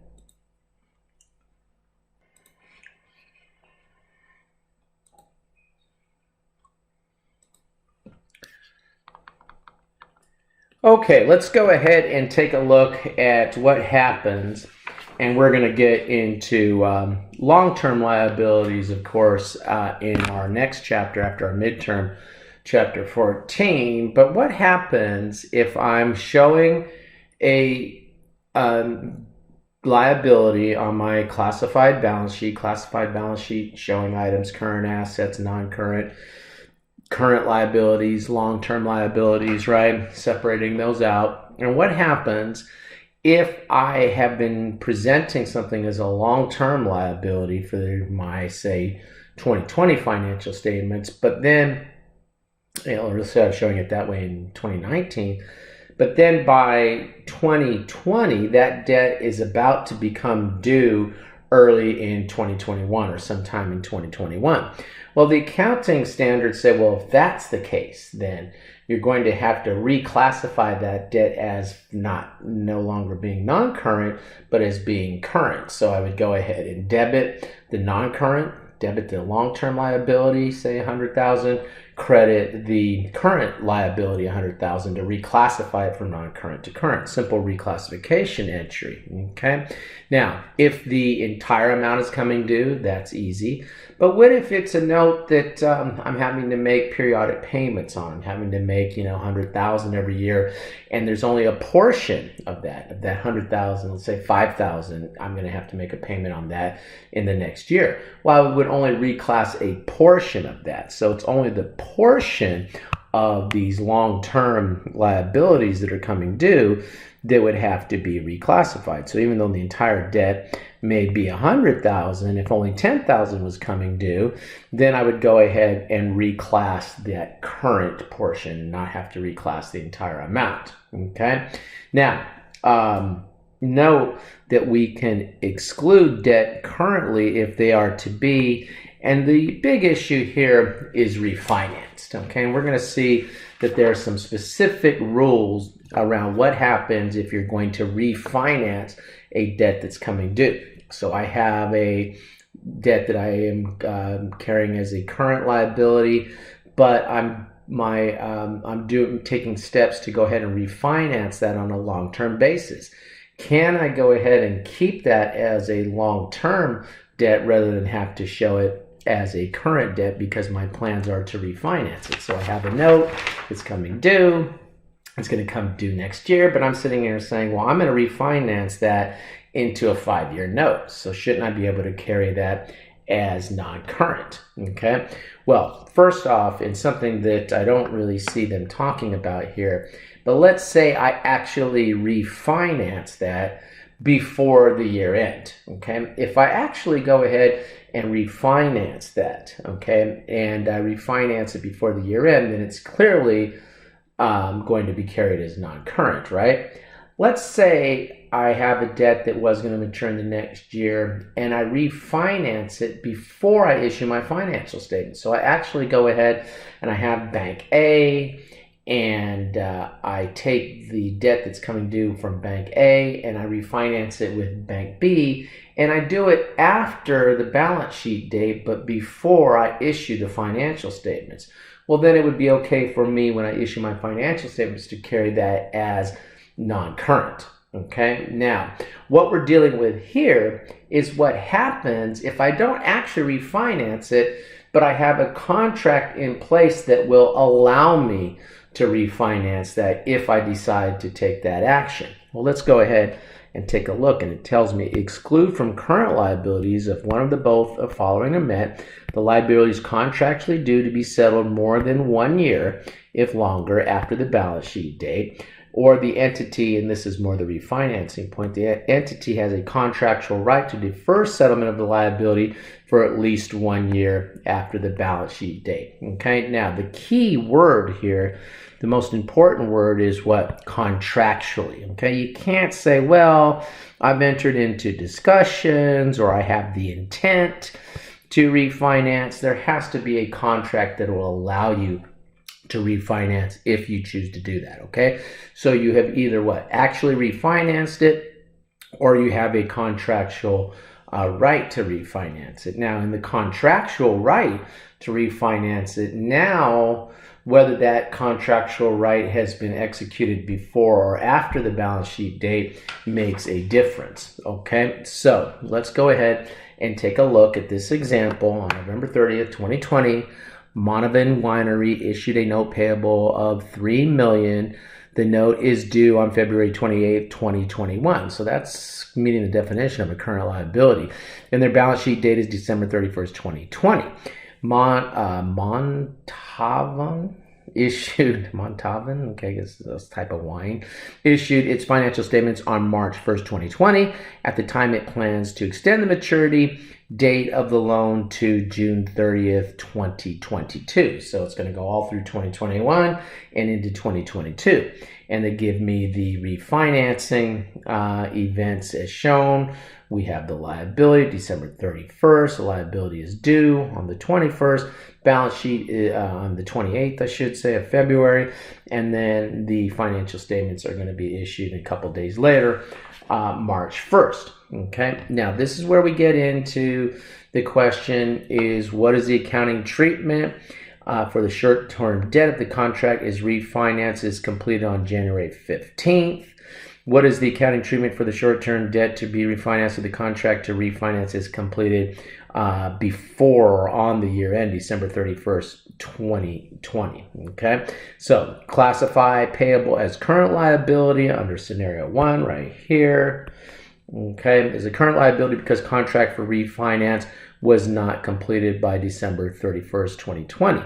Okay, let's go ahead and take a look at what happens, and we're going to get into long-term liabilities, of course, in our next chapter after our midterm, chapter 14. But what happens if I'm showing a liability on my classified balance sheet showing items, current assets, non-current, current liabilities, long-term liabilities, right? Separating those out. And what happens if I have been presenting something as a long-term liability for my, say, 2020 financial statements, but then, or instead of showing it that way in 2019, but then by 2020, that debt is about to become due early in 2021 or sometime in 2021. Well, the accounting standards say, well, if that's the case, then you're going to have to reclassify that debt as no longer being non-current, but as being current. So I would go ahead and debit the non-current, debit the long-term liability, say $100,000, credit the current liability, $100,000, to reclassify it from non-current to current. Simple reclassification entry. Okay. Now, if the entire amount is coming due, that's easy. But what if it's a note that I'm having to make periodic payments on? I'm having to make, $100,000 every year, and there's only a portion of that $100,000, let's say $5,000, I'm going to have to make a payment on that in the next year. Well, I would only reclass a portion of that. So it's only the portion of these long-term liabilities that are coming due that would have to be reclassified. So even though the entire debt may be $100,000, if only $10,000 was coming due, then I would go ahead and reclass that current portion and not have to reclass the entire amount. Okay. Now, note that we can exclude debt currently if they are to be, and the big issue here is refinanced. Okay. And we're going to see that there are some specific rules around what happens if you're going to refinance a debt that's coming due. So I have a debt that I am carrying as a current liability, but I'm taking steps to go ahead and refinance that on a long-term basis. Can I go ahead and keep that as a long-term debt rather than have to show it as a current debt because my plans are to refinance it? So I have a note, it's coming due, it's going to come due next year, but I'm sitting here saying, well, I'm going to refinance that into a 5-year note. So shouldn't I be able to carry that as non-current? Okay. Well, first off, it's something that I don't really see them talking about here, but let's say I actually refinance that before the year end. Okay. If I actually go ahead and refinance that, okay, and I refinance it before the year end, then it's clearly going to be carried as non-current, right? Let's say I have a debt that was going to mature in the next year and I refinance it before I issue my financial statement. So I actually go ahead and I have Bank A and I take the debt that's coming due from Bank A and I refinance it with Bank B, and I do it after the balance sheet date but before I issue the financial statements. Well, then it would be okay for me when I issue my financial statements to carry that as non-current. Okay. Now, what we're dealing with here is what happens if I don't actually refinance it, but I have a contract in place that will allow me to refinance that if I decide to take that action. Well, let's go ahead and take a look, and it tells me exclude from current liabilities if one of the both of following are met. The liability is contractually due to be settled more than 1 year, if longer, after the balance sheet date. Or the entity, and this is more the refinancing point, the entity has a contractual right to defer settlement of the liability for at least 1 year after the balance sheet date. Okay, now the key word here, the most important word is what? Contractually. Okay, you can't say, well, I've entered into discussions or I have the intent to refinance. There has to be a contract that will allow you to refinance if you choose to do that. Okay, so you have either what? Actually refinanced it, or you have a contractual right to refinance it. Now, in the contractual right to refinance it, now whether that contractual right has been executed before or after the balance sheet date makes a difference. Okay, so let's go ahead and take a look at this example. On November 30th, 2020, Monavin Winery issued a note payable of $3 million. The note is due on February 28th, 2021. So that's meeting the definition of a current liability. And their balance sheet date is December 31st, 2020. Montavon, okay, I guess this type of wine, issued its financial statements on March 1st, 2020. At the time, it plans to extend the maturity date of the loan to June 30th, 2022. So it's going to go all through 2021 and into 2022. And they give me the refinancing events as shown. We have the liability December 31st. The liability is due on the 21st. Balance sheet on the 28th, I should say, of February. And then the financial statements are going to be issued a couple days later, March 1st. Okay, now this is where we get into the question is, what is the accounting treatment for the short-term debt if the contract is refinanced is completed on January 15th. What is the accounting treatment for the short-term debt to be refinanced if the contract to refinance is completed before or on the year end, December 31st, 2020? Okay, so classify payable as current liability under scenario 1 right here. Okay, is a current liability because contract for refinance was not completed by December 31st, 2020.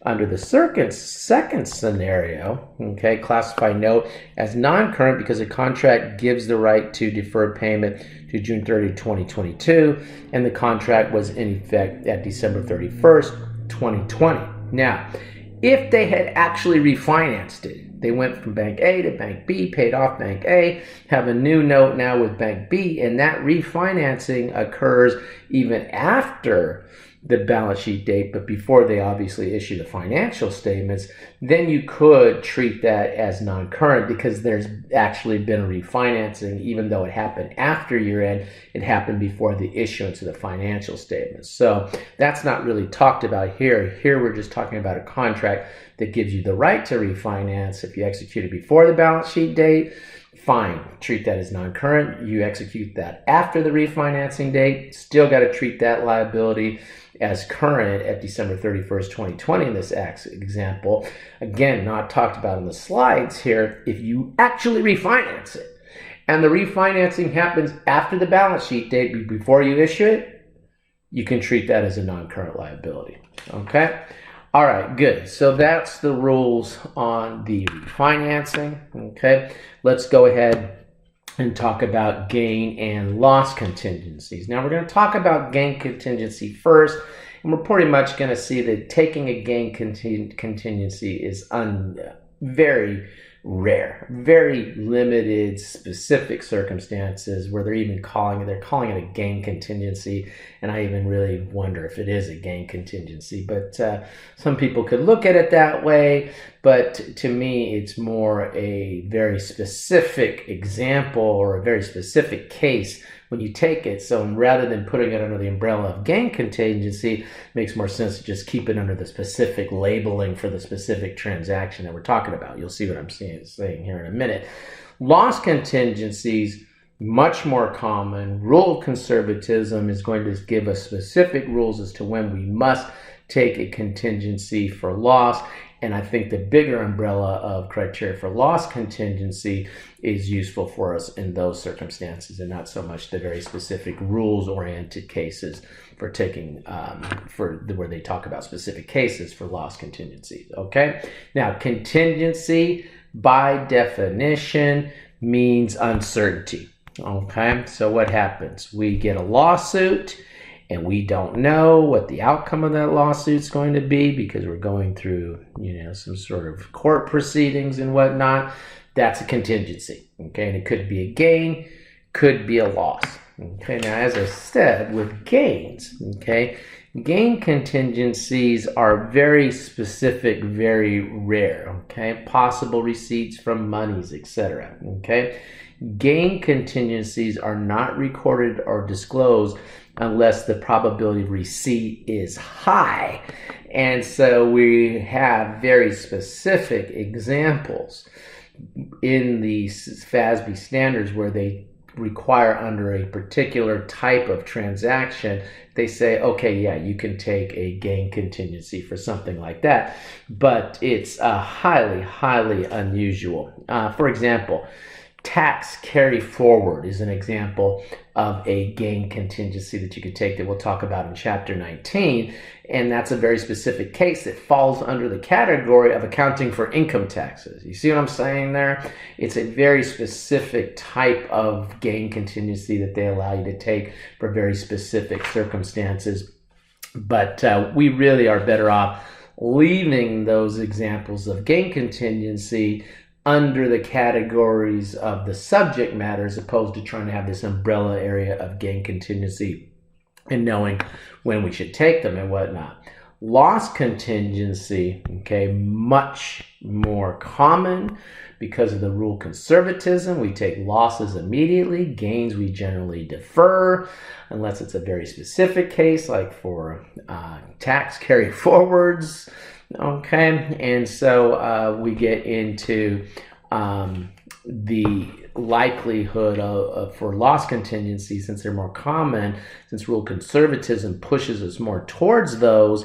Under the second scenario, okay, classify note as non-current because the contract gives the right to defer payment to June 30, 2022, and the contract was in effect at December 31st, 2020. Now, if they had actually refinanced it, they went from Bank A to Bank B, paid off Bank A, have a new note now with Bank B, and that refinancing occurs even after the balance sheet date, but before they obviously issue the financial statements, then you could treat that as non-current because there's actually been a refinancing, even though it happened after year end, it happened before the issuance of the financial statements. So that's not really talked about here. Here we're just talking about a contract that gives you the right to refinance. If you execute it before the balance sheet date, fine, treat that as non-current. You execute that after the refinancing date, still got to treat that liability as current at December 31st, 2020 in this example. Again, not talked about in the slides here. If you actually refinance it and the refinancing happens after the balance sheet date before you issue it, you can treat that as a non-current liability. Okay? All right, good. So that's the rules on the refinancing. Okay, let's go ahead and talk about gain and loss contingencies. Now we're going to talk about gain contingency first, and we're pretty much going to see that taking a gain contingency is very rare, very limited, specific circumstances where they're calling it a gain contingency, and I even really wonder if it is a gain contingency. But some people could look at it that way, but to me it's more a very specific example or a very specific case when you take it. So rather than putting it under the umbrella of gain contingency, it makes more sense to just keep it under the specific labeling for the specific transaction that we're talking about. You'll see what I'm saying here in a minute. Loss contingencies, much more common. Rule of conservatism is going to give us specific rules as to when we must take a contingency for loss. And I think the bigger umbrella of criteria for loss contingency is useful for us in those circumstances, and not so much the very specific rules-oriented cases for taking, where they talk about specific cases for loss contingencies. Okay. Now, contingency by definition means uncertainty. Okay. So what happens? We get a lawsuit, and we don't know what the outcome of that lawsuit is going to be because we're going through, some sort of court proceedings and whatnot. That's a contingency. Okay, and it could be a gain, could be a loss. Okay, now as I said, with gains, okay, gain contingencies are very specific, very rare. Okay, possible receipts from monies, etc. Okay, gain contingencies are not recorded or disclosed unless the probability of receipt is high. And so we have very specific examples in the FASB standards where they require under a particular type of transaction, they say, okay, yeah, you can take a gain contingency for something like that, but it's highly, highly unusual. For example, tax carry forward is an example of a gain contingency that you could take that we'll talk about in chapter 19. And that's a very specific case that falls under the category of accounting for income taxes. You see what I'm saying there? It's a very specific type of gain contingency that they allow you to take for very specific circumstances. But we really are better off leaving those examples of gain contingency under the categories of the subject matter as opposed to trying to have this umbrella area of gain contingency and knowing when we should take them and whatnot. Loss contingency, okay, much more common because of the rule conservatism. We take losses immediately. Gains we generally defer unless it's a very specific case, like for tax carry forwards. Okay, and so we get into the likelihood for loss contingency, since they're more common, since rule conservatism pushes us more towards those,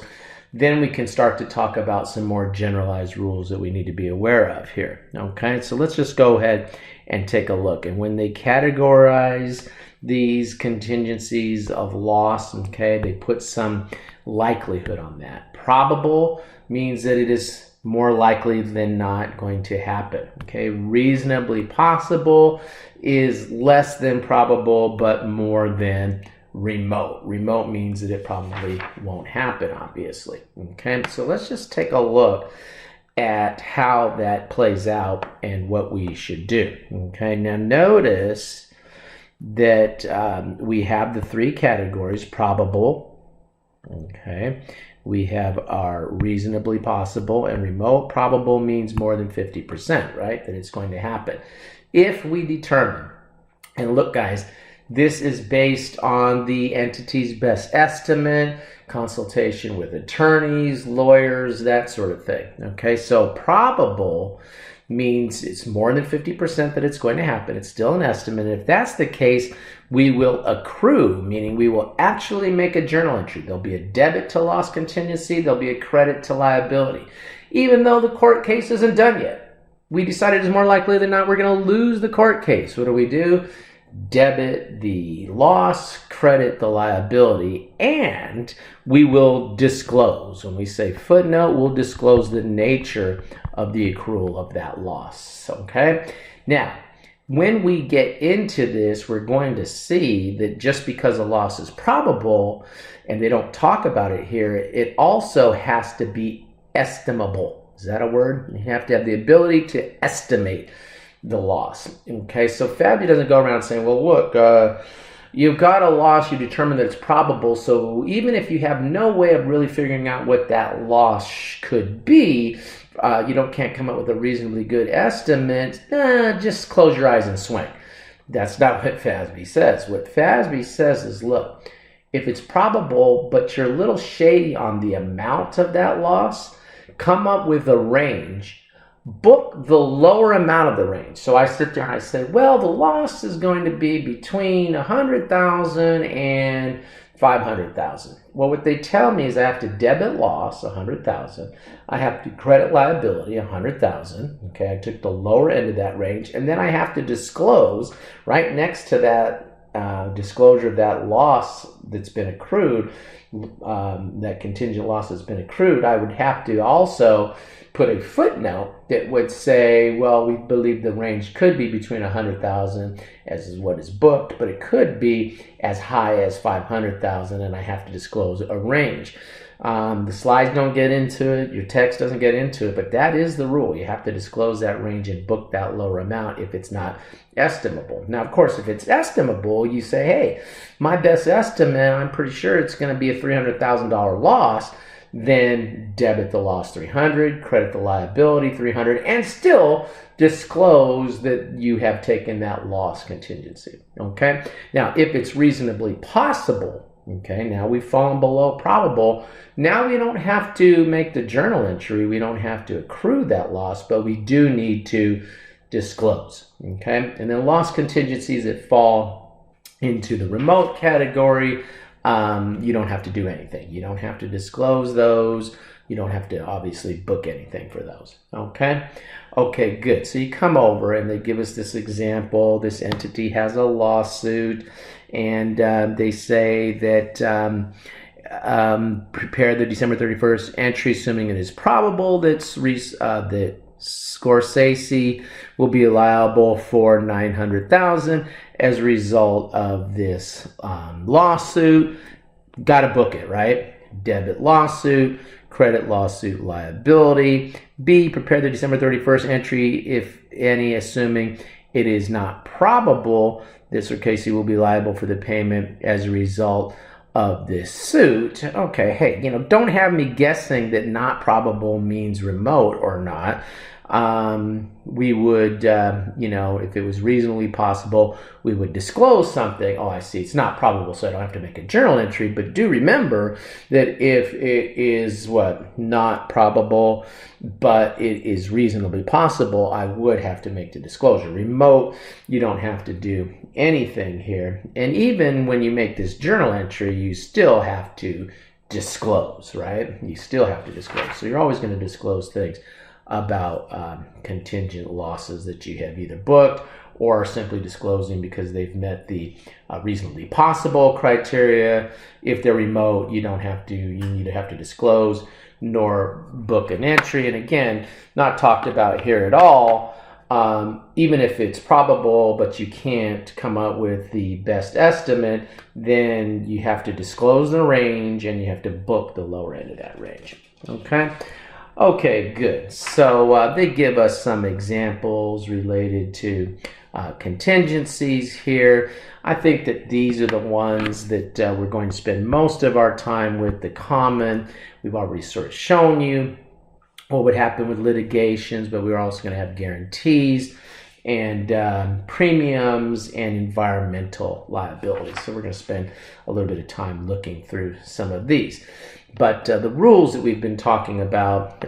then we can start to talk about some more generalized rules that we need to be aware of here. Okay, so let's just go ahead and take a look. And when they categorize these contingencies of loss, okay, they put some likelihood on that. Probable means that it is more likely than not going to happen. Okay, reasonably possible is less than probable but more than remote. Remote means that it probably won't happen, obviously. Okay, so let's just take a look at how that plays out and what we should do. Okay, now notice that we have the three categories: probable, okay, we have our reasonably possible, and remote. Probable means more than 50%, right, that it's going to happen. If we determine, and look guys, this is based on the entity's best estimate, consultation with attorneys, lawyers, that sort of thing. Okay, so probable means it's more than 50% that it's going to happen. It's still an estimate. And if that's the case, we will accrue, meaning we will actually make a journal entry. There'll be a debit to loss contingency. There'll be a credit to liability. Even though the court case isn't done yet, we decided it's more likely than not we're going to lose the court case. What do? Debit the loss, credit the liability, and we will disclose. When we say footnote, we'll disclose the nature of the accrual of that loss. Okay? Now, when we get into this, we're going to see that just because a loss is probable, and they don't talk about it here, it also has to be estimable. Is that a word? You have to have the ability to estimate the loss. Okay, so FASB doesn't go around saying, well, look, you've got a loss, you determine that it's probable, so even if you have no way of really figuring out what that loss could be, can't come up with a reasonably good estimate, just close your eyes and swing. That's not what FASB says. What FASB says is, look, if it's probable, but you're a little shady on the amount of that loss, come up with a range. Book the lower amount of the range. So I sit there and I say, well, the loss is going to be between 100,000 and 500,000. Well, what they tell me is I have to debit loss, 100,000. I have to credit liability, 100,000. Okay, I took the lower end of that range, and then I have to disclose right next to that disclosure of that loss that's been accrued, that contingent loss that's been accrued. I would have to also put a footnote that would say, well, we believe the range could be between 100,000 as is what is booked, but it could be as high as 500,000, and I have to disclose a range. The slides don't get into it, your text doesn't get into it, but that is the rule. You have to disclose that range and book that lower amount if it's not estimable. Now, of course, if it's estimable, you say, hey, my best estimate, I'm pretty sure it's going to be a $300,000 loss. Then debit the loss 300, credit the liability 300, and still disclose that you have taken that loss contingency. Okay. Now, if it's reasonably possible, okay, now we've fallen below probable. Now we don't have to make the journal entry. We don't have to accrue that loss, but we do need to disclose. Okay. And then loss contingencies that fall into the remote category. You don't have to do anything. You don't have to disclose those. You don't have to obviously book anything for those. Okay? Okay, good. So you come over and they give us this example. This entity has a lawsuit, and they say that prepare the December 31st entry, assuming it is probable that Scorsese will be liable for $900,000 as a result of this lawsuit. Got to book it, right? Debit lawsuit, credit lawsuit liability. B, prepare the December 31st entry, if any, assuming it is not probable that Scorsese will be liable for the payment as a result of this suit. Okay, hey, don't have me guessing that not probable means remote or not. We would, if it was reasonably possible, we would disclose something. Oh, I see. It's not probable, so I don't have to make a journal entry. But do remember that if it is not probable, but it is reasonably possible, I would have to make the disclosure. Remote, you don't have to do anything here. And even when you make this journal entry, you still have to disclose, right? You still have to disclose. So you're always going to disclose things about contingent losses that you have either booked or simply disclosing because they've met the reasonably possible criteria. If they're remote, you neither have to disclose nor book an entry. And again, not talked about here at all. Even if it's probable, but you can't come up with the best estimate, then you have to disclose the range and you have to book the lower end of that range. Okay, good. So they give us some examples related to contingencies here. I think that these are the ones that we're going to spend most of our time with. The common, we've already sort of shown you what would happen with litigations, but we're also going to have guarantees and premiums and environmental liability. So we're going to spend a little bit of time looking through some of these. But the rules that we've been talking about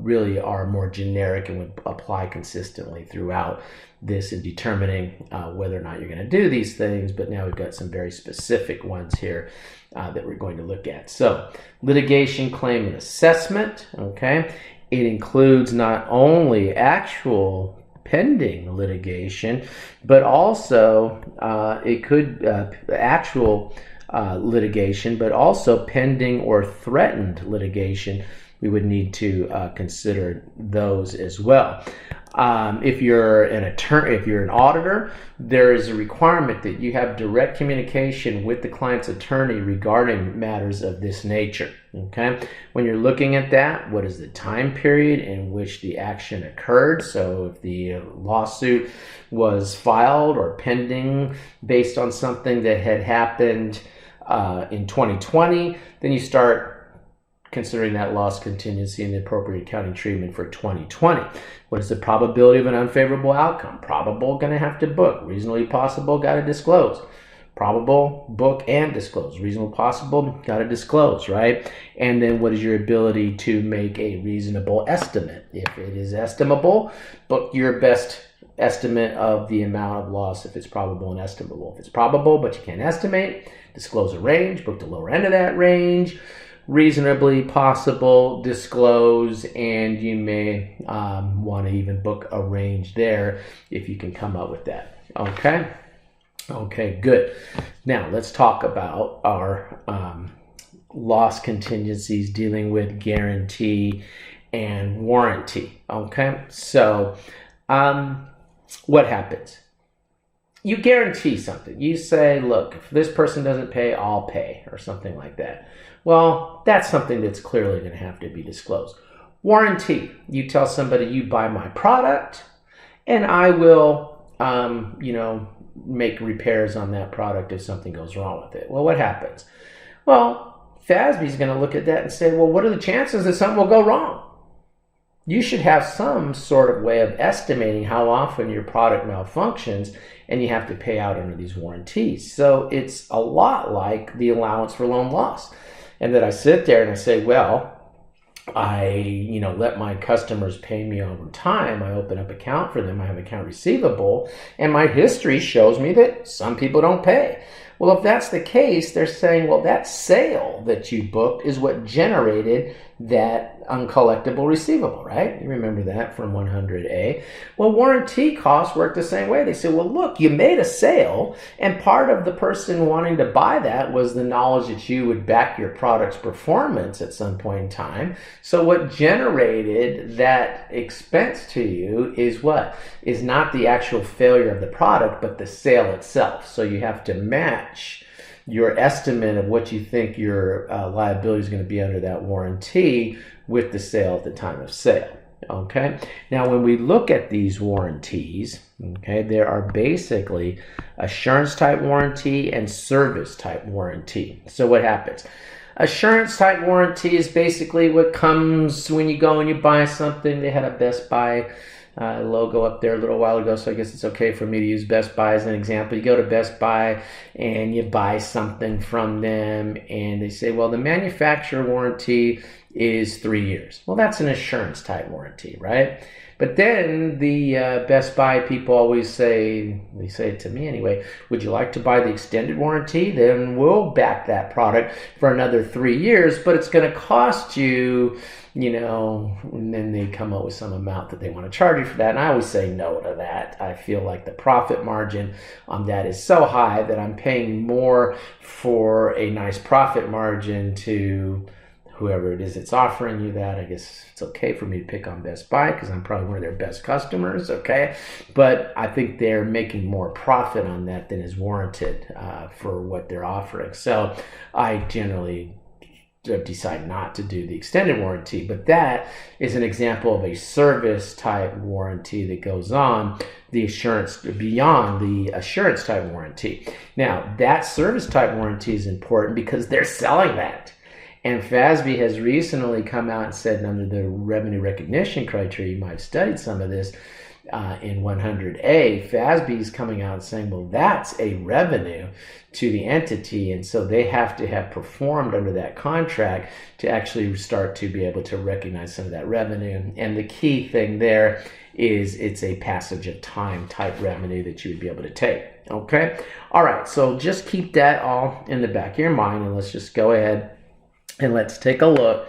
really are more generic and would apply consistently throughout this in determining whether or not you're going to do these things. But now we've got some very specific ones here that we're going to look at. So litigation claim and assessment, okay? It includes not only actual pending litigation, but also it could actual litigation, but also pending or threatened litigation. We would need to consider those as well. If you're an attorney, if you're an auditor, there is a requirement that you have direct communication with the client's attorney regarding matters of this nature. Okay, when you're looking at that, what is the time period in which the action occurred? So if the lawsuit was filed or pending based on something that had happened in 2020, then you start considering that loss contingency and the appropriate accounting treatment for 2020. What is the probability of an unfavorable outcome? Probable, going to have to book. Reasonably possible, got to disclose. Probable, book and disclose. Reasonable possible, got to disclose, right? And then what is your ability to make a reasonable estimate? If it is estimable, book your best estimate of the amount of loss if it's probable and estimable. If it's probable but you can't estimate, disclose a range, book the lower end of that range. Reasonably possible, disclose, and you may want to even book a range there if you can come up with that. Okay, good. Now let's talk about our loss contingencies dealing with guarantee and warranty. Okay, so what happens? You guarantee something. You say, look, if this person doesn't pay, I'll pay, or something like that. Well, that's something that's clearly going to have to be disclosed. Warranty. You tell somebody, you buy my product, and I will, make repairs on that product if something goes wrong with it. Well, what happens? Well, FASB is going to look at that and say, well, what are the chances that something will go wrong? You should have some sort of way of estimating how often your product malfunctions, and you have to pay out under these warranties. So it's a lot like the allowance for loan loss. And that I sit there and I say, well, I, let my customers pay me over time. I open up account for them. I have account receivable. And my history shows me that some people don't pay. Well, if that's the case, they're saying, well, that sale that you booked is what generated that uncollectible receivable, right? You remember that from 100A. Well, warranty costs work the same way. They say, well, look, you made a sale, and part of the person wanting to buy that was the knowledge that you would back your product's performance at some point in time. So what generated that expense to you is what? Is not the actual failure of the product, but the sale itself. So you have to match your estimate of what you think your liability is going to be under that warranty with the sale at the time of sale. okay? Now, when we look at these warranties, okay, there are basically assurance type warranty and service type warranty. So what happens? Assurance type warranty is basically what comes when you go and you buy something. They had a Best Buy logo up there a little while ago, so I guess it's okay for me to use Best Buy as an example. You go to Best Buy and you buy something from them, and they say, well, the manufacturer warranty is 3 years. Well, that's an assurance type warranty, right? But then the Best Buy people always say, they say it to me anyway, would you like to buy the extended warranty? Then we'll back that product for another 3 years, but it's going to cost you, you know, and then they come up with some amount that they want to charge you for that. And I always say no to that. I feel like the profit margin on that is so high that I'm paying more for a nice profit margin to whoever it is that's offering you that. I guess it's okay for me to pick on Best Buy because I'm probably one of their best customers, okay? But I think they're making more profit on that than is warranted for what they're offering. So I generally decide not to do the extended warranty, but that is an example of a service type warranty that goes on the assurance beyond the assurance type warranty. Now, that service type warranty is important because they're selling that. And FASB has recently come out and said under the revenue recognition criteria, you might have studied some of this in 100A, FASB is coming out and saying, well, that's a revenue to the entity. And so they have to have performed under that contract to actually start to be able to recognize some of that revenue. And the key thing there is it's a passage of time type revenue that you would be able to take. Okay. All right. So just keep that all in the back of your mind, and let's just go ahead and let's take a look.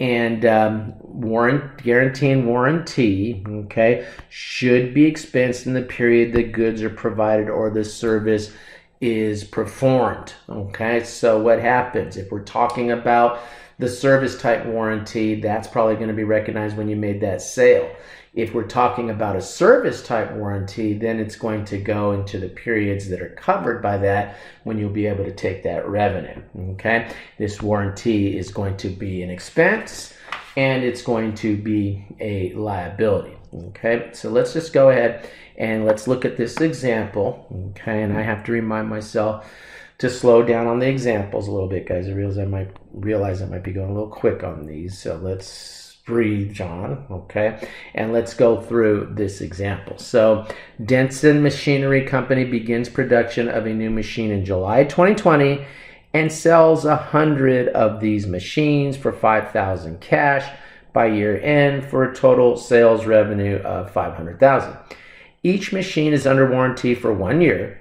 And guarantee and warranty, okay, should be expensed in the period the goods are provided or the service is performed. Okay, so what happens if we're talking about the service type warranty? That's probably going to be recognized when you made that sale. If we're talking about a service type warranty, then it's going to go into the periods that are covered by that when you'll be able to take that revenue. Okay, this warranty is going to be an expense and it's going to be a liability. Okay, so let's just go ahead and let's look at this example. Okay, and I have to remind myself to slow down on the examples a little bit, guys. I realize I might be going a little quick on these, so let's breathe, John, okay? And let's go through this example. So, Denson Machinery Company begins production of a new machine in July 2020 and sells 100 of these machines for $5,000 cash by year end for a total sales revenue of $500,000. Each machine is under warranty for 1 year.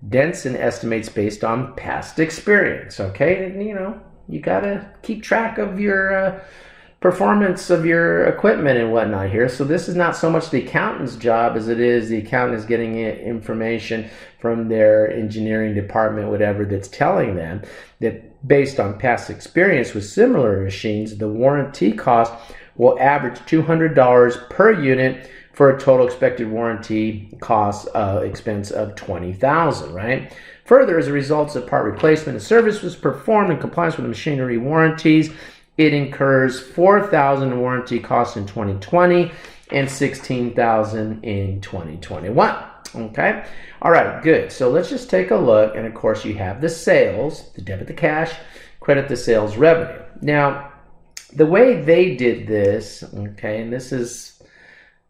Denson estimates based on past experience, okay? And, you know, you got to keep track of your performance of your equipment and whatnot here. So this is not so much the accountant's job as it is the accountant is getting information from their engineering department, whatever, that's telling them that based on past experience with similar machines, the warranty cost will average $200 per unit for a total expected warranty cost expense of $20,000, right? Further, as a result of part replacement and service was performed in compliance with the machinery warranties, it incurs $4,000 in warranty costs in 2020 and $16,000 in 2021. Okay. All right. Good. So let's just take a look. And of course, you have the sales, the debit the cash, credit the sales revenue. Now, the way they did this, okay, and this is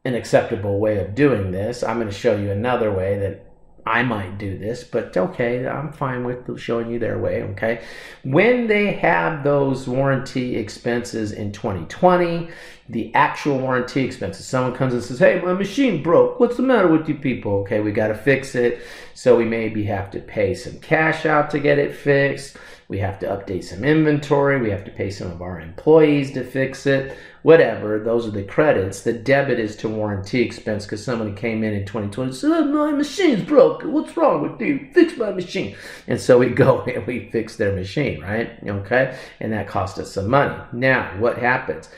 an acceptable way of doing this. I'm going to show you another way that I might do this, but okay, I'm fine with showing you their way, okay? When they have those warranty expenses in 2020, the actual warranty expenses, someone comes and says, hey, my machine broke. What's the matter with you people? Okay, we got to fix it. So we maybe have to pay some cash out to get it fixed. We have to update some inventory. We have to pay some of our employees to fix it. Whatever, those are the credits. The debit is to warranty expense because somebody came in 2020 and said, oh, my machine's broken. What's wrong with you? Fix my machine. And so we go and we fix their machine, right? Okay? And that cost us some money. Now, what happens?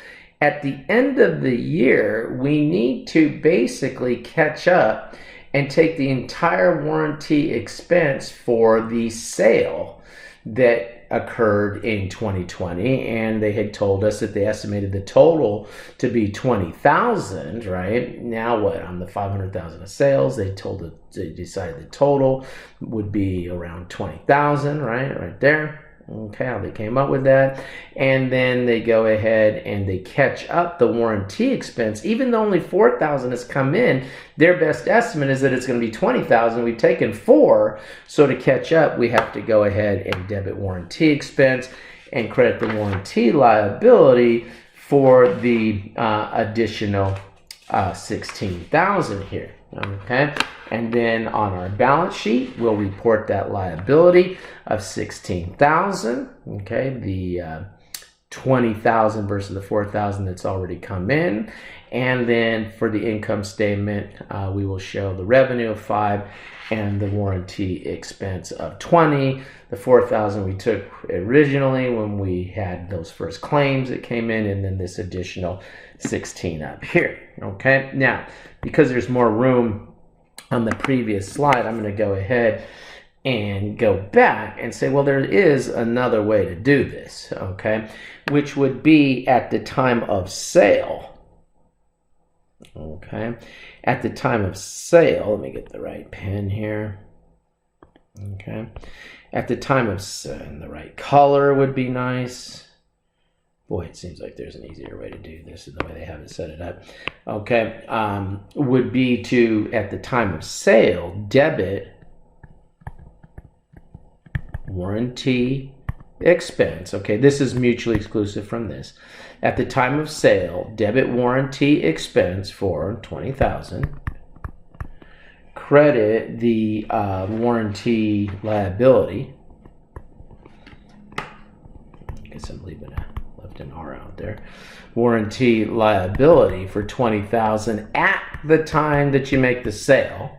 At the end of the year, we need to basically catch up and take the entire warranty expense for the sale that occurred in 2020, and they had told us that they estimated the total to be 20,000, right? Now what, on the 500,000 of sales, they decided the total would be around 20,000, right there. Okay, how they came up with that. And then they go ahead and they catch up the warranty expense. Even though only 4,000 has come in, their best estimate is that it's going to be 20,000. We've taken 4, so to catch up, we have to go ahead and debit warranty expense and credit the warranty liability for the additional 16,000 here. Okay, and then on our balance sheet, we'll report that liability of 16,000. Okay, the 20,000 versus the 4,000 that's already come in. And then for the income statement, we will show the revenue of 5 and the warranty expense of 20. The 4,000 we took originally when we had those first claims that came in, and then this additional 16 up here. Okay, now because there's more room on the previous slide, I'm going to go ahead and go back and say, well, there is another way to do this, okay, which would be at the time of sale. Okay, at the time of sale, let me get the right pen here. Okay, at the time of sale, and the right color would be nice. Boy, it seems like there's an easier way to do this in the way they have it set it up. Okay, would be to, at the time of sale, debit warranty expense. Okay, this is mutually exclusive from this. At the time of sale, debit warranty expense for 20,000. Credit the warranty liability. I guess I'm leaving an R out there. Warranty liability for 20,000 at the time that you make the sale.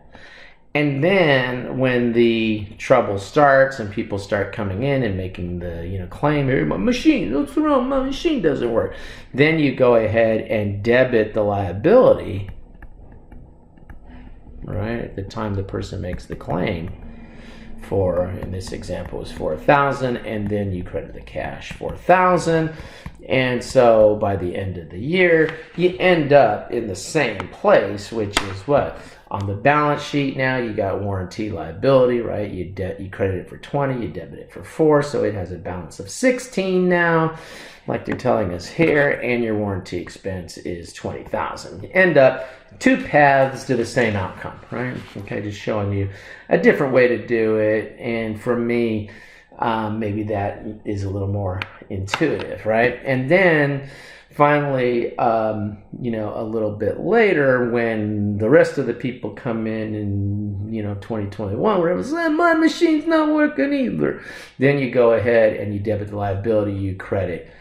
And then when the trouble starts and people start coming in and making the claim, my machine, what's wrong? My machine doesn't work. Then you go ahead and debit the liability, right, at the time the person makes the claim. For, in this example, was 4,000, and then you credit the cash 4,000, and so by the end of the year, you end up in the same place, which is what? On the balance sheet now, you got warranty liability, right? You credit it for 20, you debit it for 4, so it has a balance of 16 now, like they're telling us here, and your warranty expense is 20,000. You end up 2 paths to the same outcome, right? Okay, just showing you a different way to do it, and for me, maybe that is a little more intuitive, right? And then finally, a little bit later, when the rest of the people come in 2021, where it was, my machine's not working either, then you go ahead and you debit the liability, you credit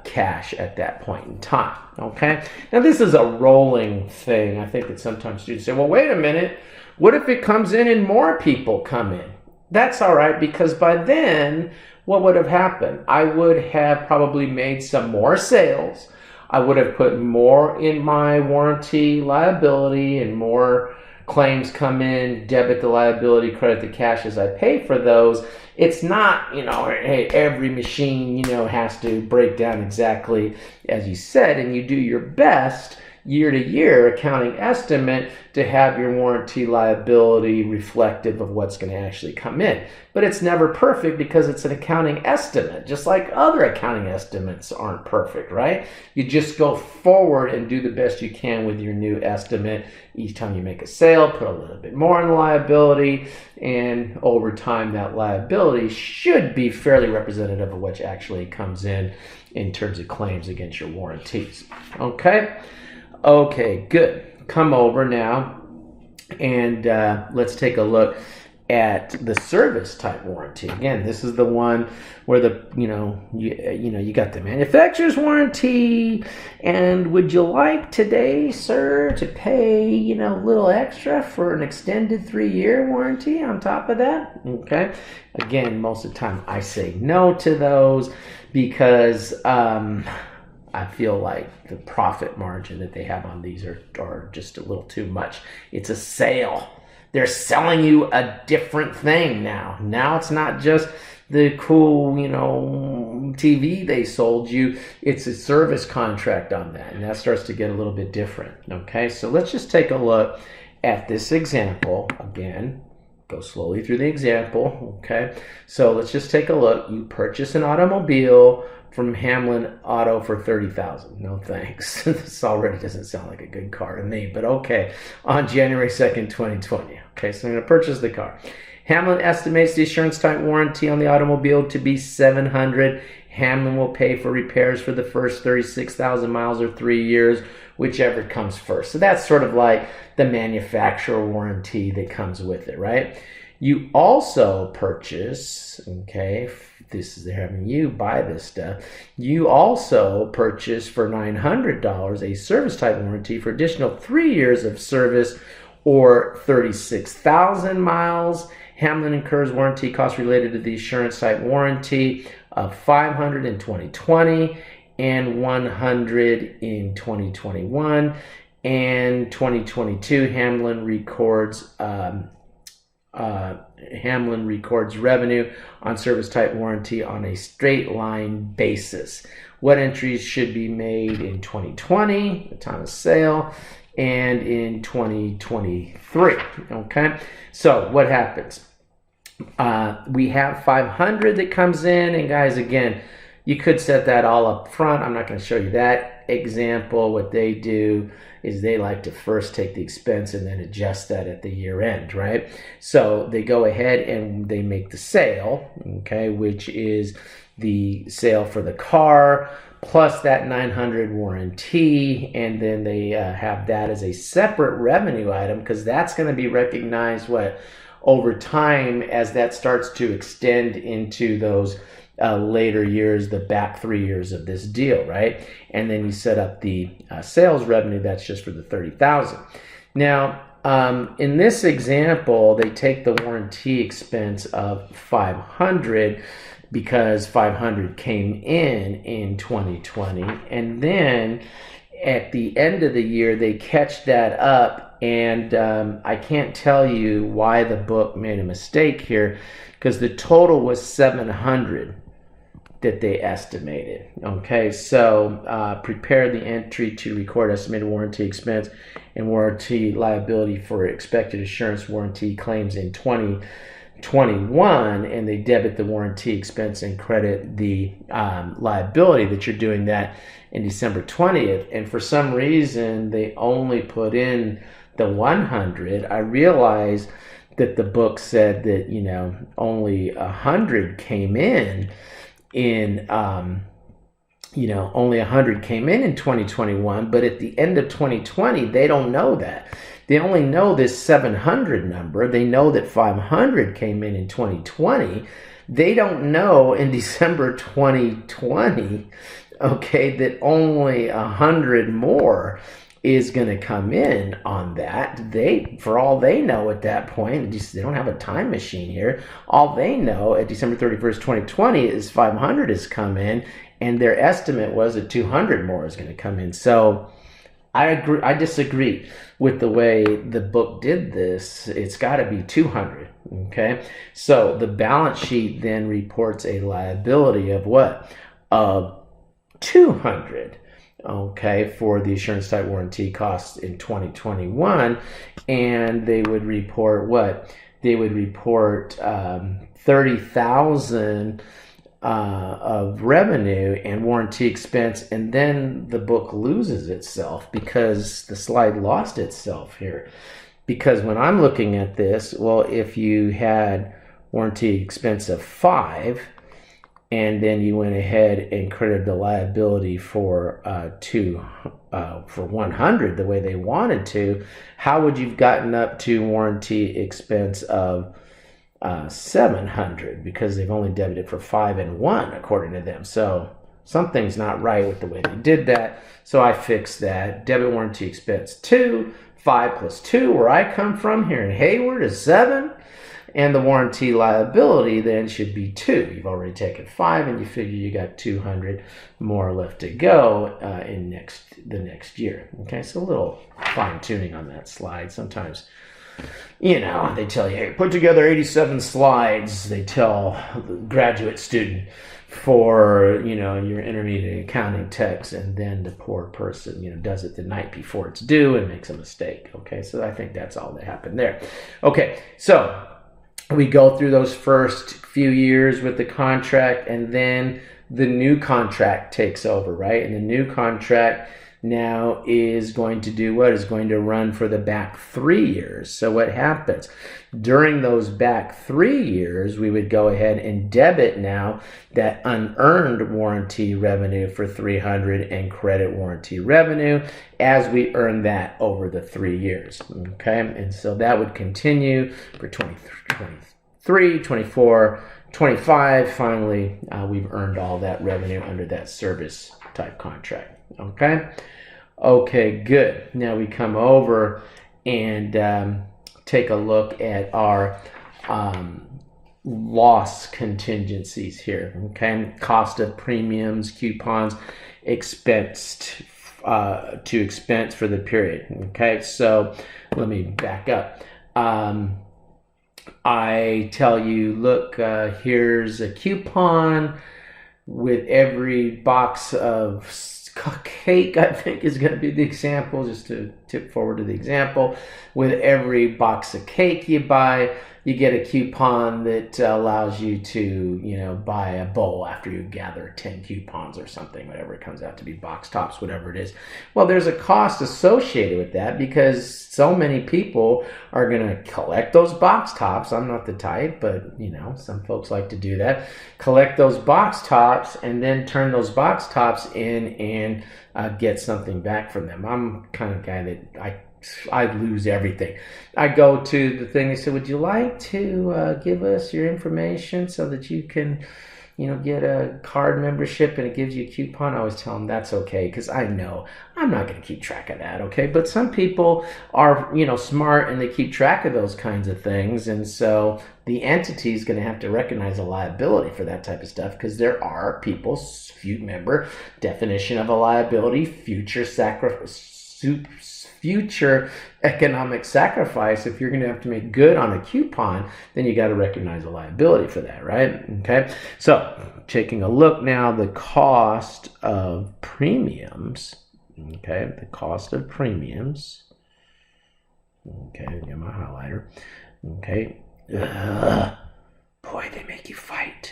cash at that point in time. Okay, now this is a rolling thing. I think that sometimes students say, well, wait a minute, what if it comes in and more people come in? That's all right, because by then, what would have happened? I would have probably made some more sales. I would have put more in my warranty liability, and more claims come in, debit the liability, credit the cash as I pay for those. It's not, hey, every machine, has to break down exactly as you said, and you do your best year to year accounting estimate to have your warranty liability reflective of what's going to actually come in. But it's never perfect because it's an accounting estimate, just like other accounting estimates aren't perfect, right? You just go forward and do the best you can with your new estimate. Each time you make a sale, put a little bit more in the liability, and over time that liability should be fairly representative of what actually comes in terms of claims against your warranties. Okay, good. Come over now, and let's take a look at the service type warranty. Again, this is the one where you got the manufacturer's warranty, and would you like today, sir, to pay a little extra for an extended 3-year warranty on top of that? Okay. Again, most of the time I say no to those because I feel like the profit margin that they have on these are just a little too much. It's a sale. They're selling you a different thing now. Now it's not just the cool, TV they sold you. It's a service contract on that, and that starts to get a little bit different. Okay, so let's just take a look at this example again. Go slowly through the example. Okay, so let's just take a look. You purchase an automobile from Hamlin Auto for $30,000. No thanks. This already doesn't sound like a good car to me, but okay. On January 2nd, 2020. Okay, so I'm going to purchase the car. Hamlin estimates the insurance type warranty on the automobile to be $700. Hamlin will pay for repairs for the first 36,000 miles or 3 years, whichever comes first. So that's sort of like the manufacturer warranty that comes with it, right? You also purchase, okay, this is having you buy this stuff. You also purchase for $900 a service type warranty for additional 3 years of service or 36,000 miles. Hamlin incurs warranty costs related to the insurance type warranty of $500 in 2020 and $100 in 2021. And 2022, Hamlin records revenue on service type warranty on a straight line basis. What entries should be made in 2020, the time of sale, and in 2023? Okay, so what happens? We have 500 that comes in, and guys, again, you could set that all up front. I'm not going to show you that example. What they do is they like to first take the expense and then adjust that at the year end, right? So they go ahead and they make the sale, okay, which is the sale for the car plus that 900 warranty, and then they have that as a separate revenue item because that's going to be recognized over time as that starts to extend into those later years, the back 3 years of this deal, right? And then you set up the sales revenue that's just for the 30,000. Now, in this example, they take the warranty expense of 500 because 500 came in 2020, and then at the end of the year they catch that up, and I can't tell you why the book made a mistake here because the total was 700 that they estimated. Okay, so prepare the entry to record estimated warranty expense and warranty liability for expected insurance warranty claims in 2021, and they debit the warranty expense and credit the liability that you're doing that in December 20th. And for some reason they only put in the 100. I realized that the book said that only 100 came in only 100 came in 2021, but at the end of 2020 they don't know that. They only know this 700 number. They know that 500 came in 2020. They don't know in December 2020, okay, that only 100 more is going to come in on that. For all they know at that point, they don't have a time machine here. All they know at December 31st, 2020 is 500 has come in, and their estimate was that 200 more is going to come in. So I disagree with the way the book did this. It's got to be 200, okay? So the balance sheet then reports a liability of what? Of 200. Okay, for the insurance type warranty costs in 2021, and they would report what? They would report 30,000 of revenue and warranty expense, and then the book loses itself because the slide lost itself here. Because when I'm looking at this, well, if you had warranty expense of 5, and then you went ahead and credited the liability for 100 the way they wanted to, how would you have gotten up to warranty expense of 700? Because they've only debited for 5 and 1 according to them. So something's not right with the way they did that. So I fixed that. Debit warranty expense 2, 5 plus 2 where I come from here in Hayward is 7. And the warranty liability then should be 2. You've already taken 5, and you figure you got 200 more left to go in the next year. Okay, so a little fine tuning on that slide. Sometimes They tell you, hey, put together 87 slides. They tell the graduate student for, your intermediate accounting text, and then the poor person, does it the night before it's due and makes a mistake. Okay, so I think that's all that happened there. Okay, so we go through those first few years with the contract, and then the new contract takes over, right? And the new contract now is going to do what? Is going to run for the back 3 years. So what happens? During those back 3 years, we would go ahead and debit now that unearned warranty revenue for 300 and credit warranty revenue as we earn that over the 3 years. Okay, and so that would continue for 23, 24, 25. Finally, we've earned all that revenue under that service type contract. Okay, good. Now we come over and take a look at our loss contingencies here. Okay, cost of premiums, coupons, expensed to expense for the period. Okay, so let me back up. I tell you, look, here's a coupon with every box of cake, I think is going to be the example, just to tip forward to the example. With every box of cake you buy, you get a coupon that allows you to, buy a bowl after you gather 10 coupons or something, whatever it comes out to be, box tops, whatever it is. Well, there's a cost associated with that because so many people are going to collect those box tops. I'm not the type, but, some folks like to do that. Collect those box tops and then turn those box tops in and get something back from them. I'm the kind of guy that I lose everything. I go to the thing, they say, would you like to give us your information so that you can, get a card membership and it gives you a coupon? I always tell them that's okay because I know I'm not going to keep track of that, okay? But some people are, smart and they keep track of those kinds of things. And so the entity is going to have to recognize a liability for that type of stuff because there are people, remember, definition of a liability, future economic sacrifice. If you're going to have to make good on a coupon, then you got to recognize a liability for that, right? Okay, so taking a look now, the cost of premiums. Okay, the cost of premiums. Okay, get my highlighter. Okay, boy, they make you fight.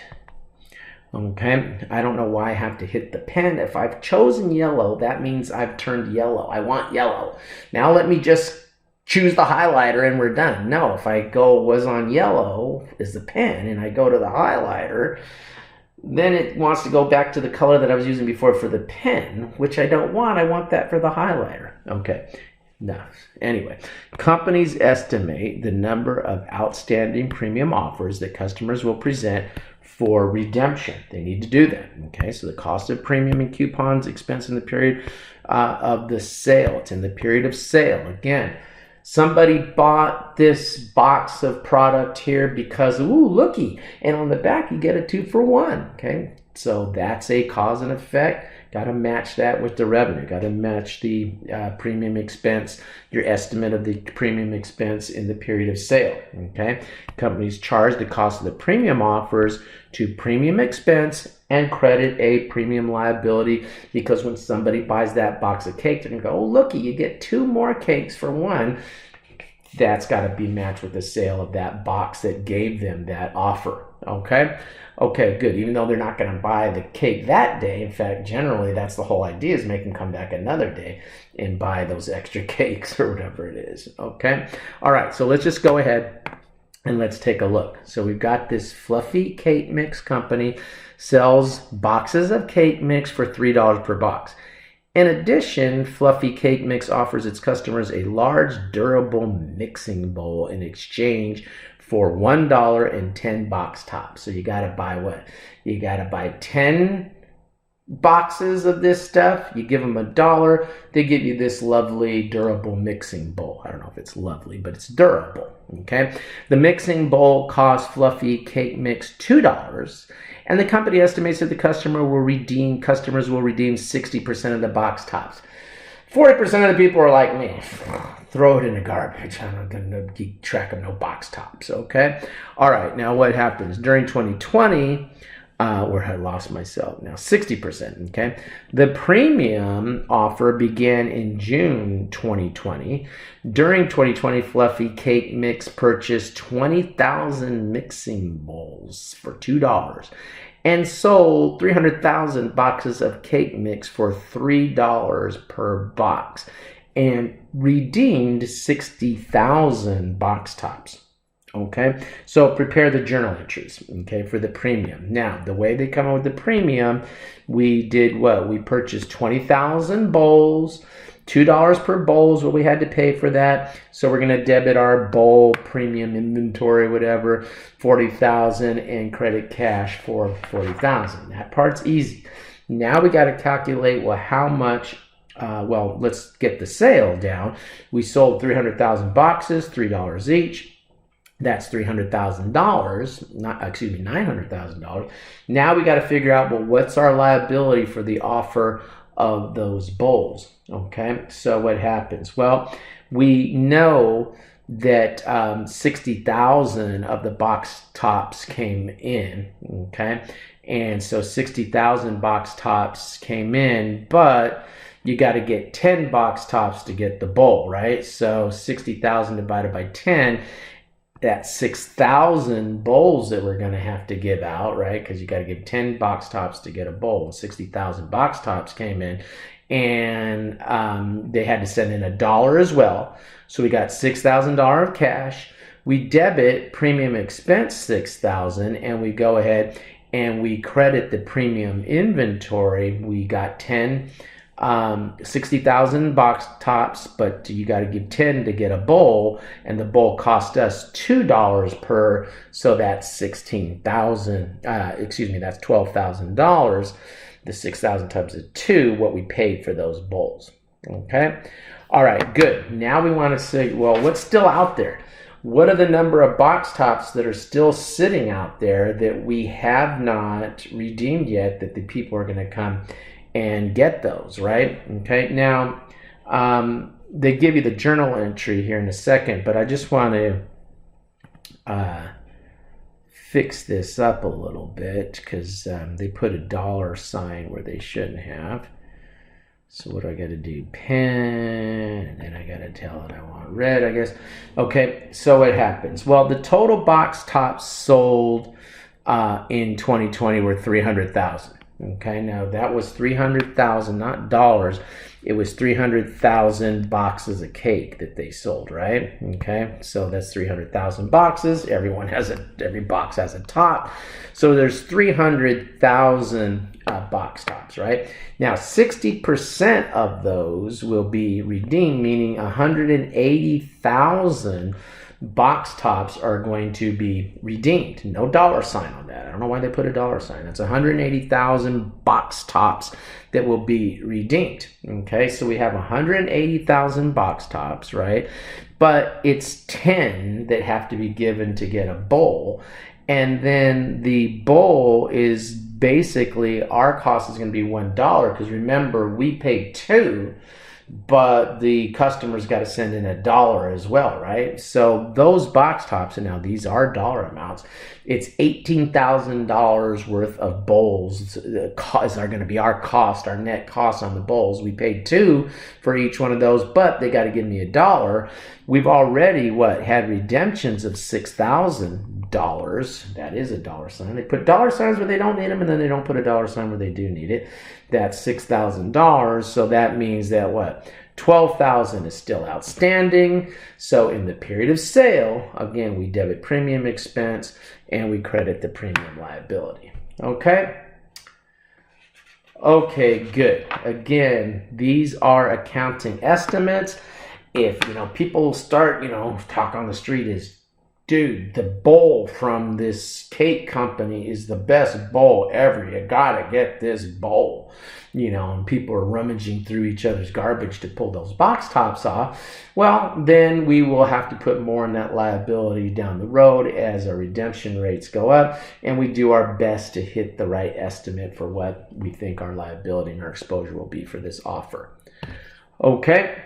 Okay, I don't know why I have to hit the pen. If I've chosen yellow, that means I've turned yellow. I want yellow. Now let me just choose the highlighter and we're done. No, if I was on yellow is the pen and I go to the highlighter, then it wants to go back to the color that I was using before for the pen, which I don't want. I want that for the highlighter. Okay. No. Anyway, companies estimate the number of outstanding premium offers that customers will present for redemption. They need to do that. Okay, so the cost of premium and coupons expense in the period of the sale. It's in the period of sale. Again, somebody bought this box of product here because, ooh, looky, and on the back you get a 2-for-1. Okay, so that's a cause and effect. Got to match that with the revenue. Got to match the premium expense, your estimate of the premium expense in the period of sale. Okay, companies charge the cost of the premium offers to premium expense and credit a premium liability because when somebody buys that box of cake, they're gonna go, oh, looky, you get 2 more cakes for 1. That's got to be matched with the sale of that box that gave them that offer. Okay, good. Even though they're not going to buy the cake that day, in fact, generally that's the whole idea, is make them come back another day and buy those extra cakes or whatever it is. Okay, all right, so let's just go ahead and let's take a look. So we've got this Fluffy Cake Mix company, sells boxes of cake mix for $3 per box. In addition, Fluffy Cake Mix offers its customers a large, durable mixing bowl in exchange for $1 and 10 box tops. So you got to buy what? You got to buy 10 boxes of this stuff. You give them $1. They give you this lovely, durable mixing bowl. I don't know if it's lovely, but it's durable. Okay. The mixing bowl costs Fluffy Cake Mix $2. And the company estimates that customers will redeem 60% of the box tops. 40% of the people are like me. Throw it in the garbage. I'm not going to keep track of no box tops, okay? All right, now what happens? During 2020, where I lost myself now, 60%, okay? The premium offer began in June 2020. During 2020, Fluffy Cake Mix purchased 20,000 mixing bowls for $2 and sold 300,000 boxes of cake mix for $3 per box and redeemed 60,000 box tops. Okay, so prepare the journal entries, okay, for the premium. Now, the way they come up with the premium, we did what? We purchased 20,000 bowls. $2 per bowl is what we had to pay for that. So we're going to debit our bowl premium inventory, whatever, 40,000 and credit cash for 40,000. That part's easy. Now we got to calculate, well, how much, let's get the sale down. We sold 300,000 boxes, $3 each. That's $300,000, $900,000. Now we got to figure out, well, what's our liability for the offer of those bowls? Okay, so what happens? Well, we know that 60,000 of the box tops came in, okay? And so 60,000 box tops came in, but you got to get 10 box tops to get the bowl, right? So 60,000 divided by 10, that's 6,000 bowls that we're going to have to give out, right? Because you got to give 10 box tops to get a bowl. 60,000 box tops came in, and they had to send in $1 as well. So we got $6,000 of cash. We debit premium expense $6,000, and we go ahead and we credit the premium inventory. We got 60,000 box tops, but you got to give 10 to get a bowl, and the bowl cost us $2 per, so that's $16,000. That's $12,000. The 6,000 times 2, what we paid for those bowls. Okay, all right, good. Now we want to say, well, what's still out there? What are the number of box tops that are still sitting out there that we have not redeemed yet, that the people are going to come and get those, right? Okay, now they give you the journal entry here in a second, but I just want to fix this up a little bit because they put a $sign where they shouldn't have. So what do I got to do? Pen, and then I got to tell it I want red, I guess. Okay, so what happens? Well, the total box tops sold in 2020 were 300,000. Okay, now that was 300,000, not dollars. It was 300,000 boxes of cake that they sold, right? Okay, so that's 300,000 boxes. Every box has a top. So there's 300,000 box tops, right? Now, 60% of those will be redeemed, meaning 180,000 box tops are going to be redeemed. No $sign on that. I don't know why they put a $sign. That's 180,000 box tops that will be redeemed. Okay, so we have 180,000 box tops, right? But it's 10 that have to be given to get a bowl. And then the bowl is basically, our cost is going to be $1, because remember, we paid $2, but the customer's got to send in $1 as well, right? So those box tops, and now these are dollar amounts, it's $18,000 worth of bowls are going to be our cost, our net cost on the bowls. We paid $2 for each one of those, but they got to give me $1. We've already had redemptions of $6,000. That is a $sign. They put $signs where they don't need them, and then they don't put a $sign where they do need it. That's $6,000. So that means that what? $12,000 is still outstanding. So in the period of sale, again, we debit premium expense and we credit the premium liability. Okay? Okay, good. Again, these are accounting estimates. If, people start, talk on the street is, dude, the bowl from this cake company is the best bowl ever. You gotta get this bowl. And people are rummaging through each other's garbage to pull those box tops off. Well, then we will have to put more in that liability down the road as our redemption rates go up, and we do our best to hit the right estimate for what we think our liability and our exposure will be for this offer. Okay.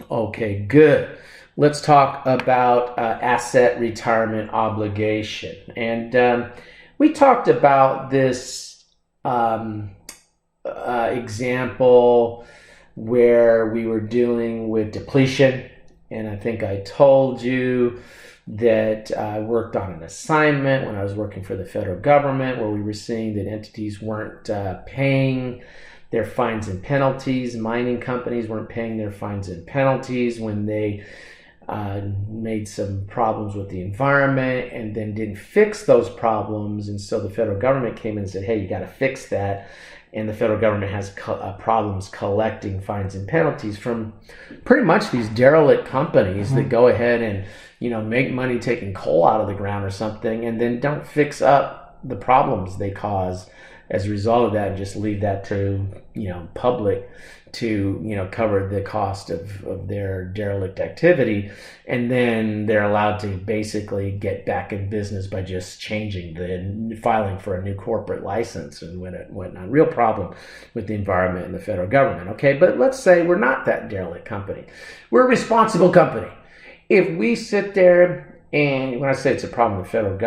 Okay, good. Let's talk about asset retirement obligation. And we talked about this example where we were dealing with depletion. And I think I told you that I worked on an assignment when I was working for the federal government where we were seeing that entities weren't paying their fines and penalties. Mining companies weren't paying their fines and penalties when they made some problems with the environment and then didn't fix those problems. And so the federal government came in and said, hey, you got to fix that. And the federal government has problems collecting fines and penalties from pretty much these derelict companies that go ahead and, make money taking coal out of the ground or something and then don't fix up the problems they cause as a result of that and just leave that to, public to, cover the cost of their derelict activity. And then they're allowed to basically get back in business by just filing for a new corporate license and whatnot. Real problem with the environment and the federal government. Okay, but let's say we're not that derelict company. We're a responsible company. If we sit there and when I say it's a problem with the federal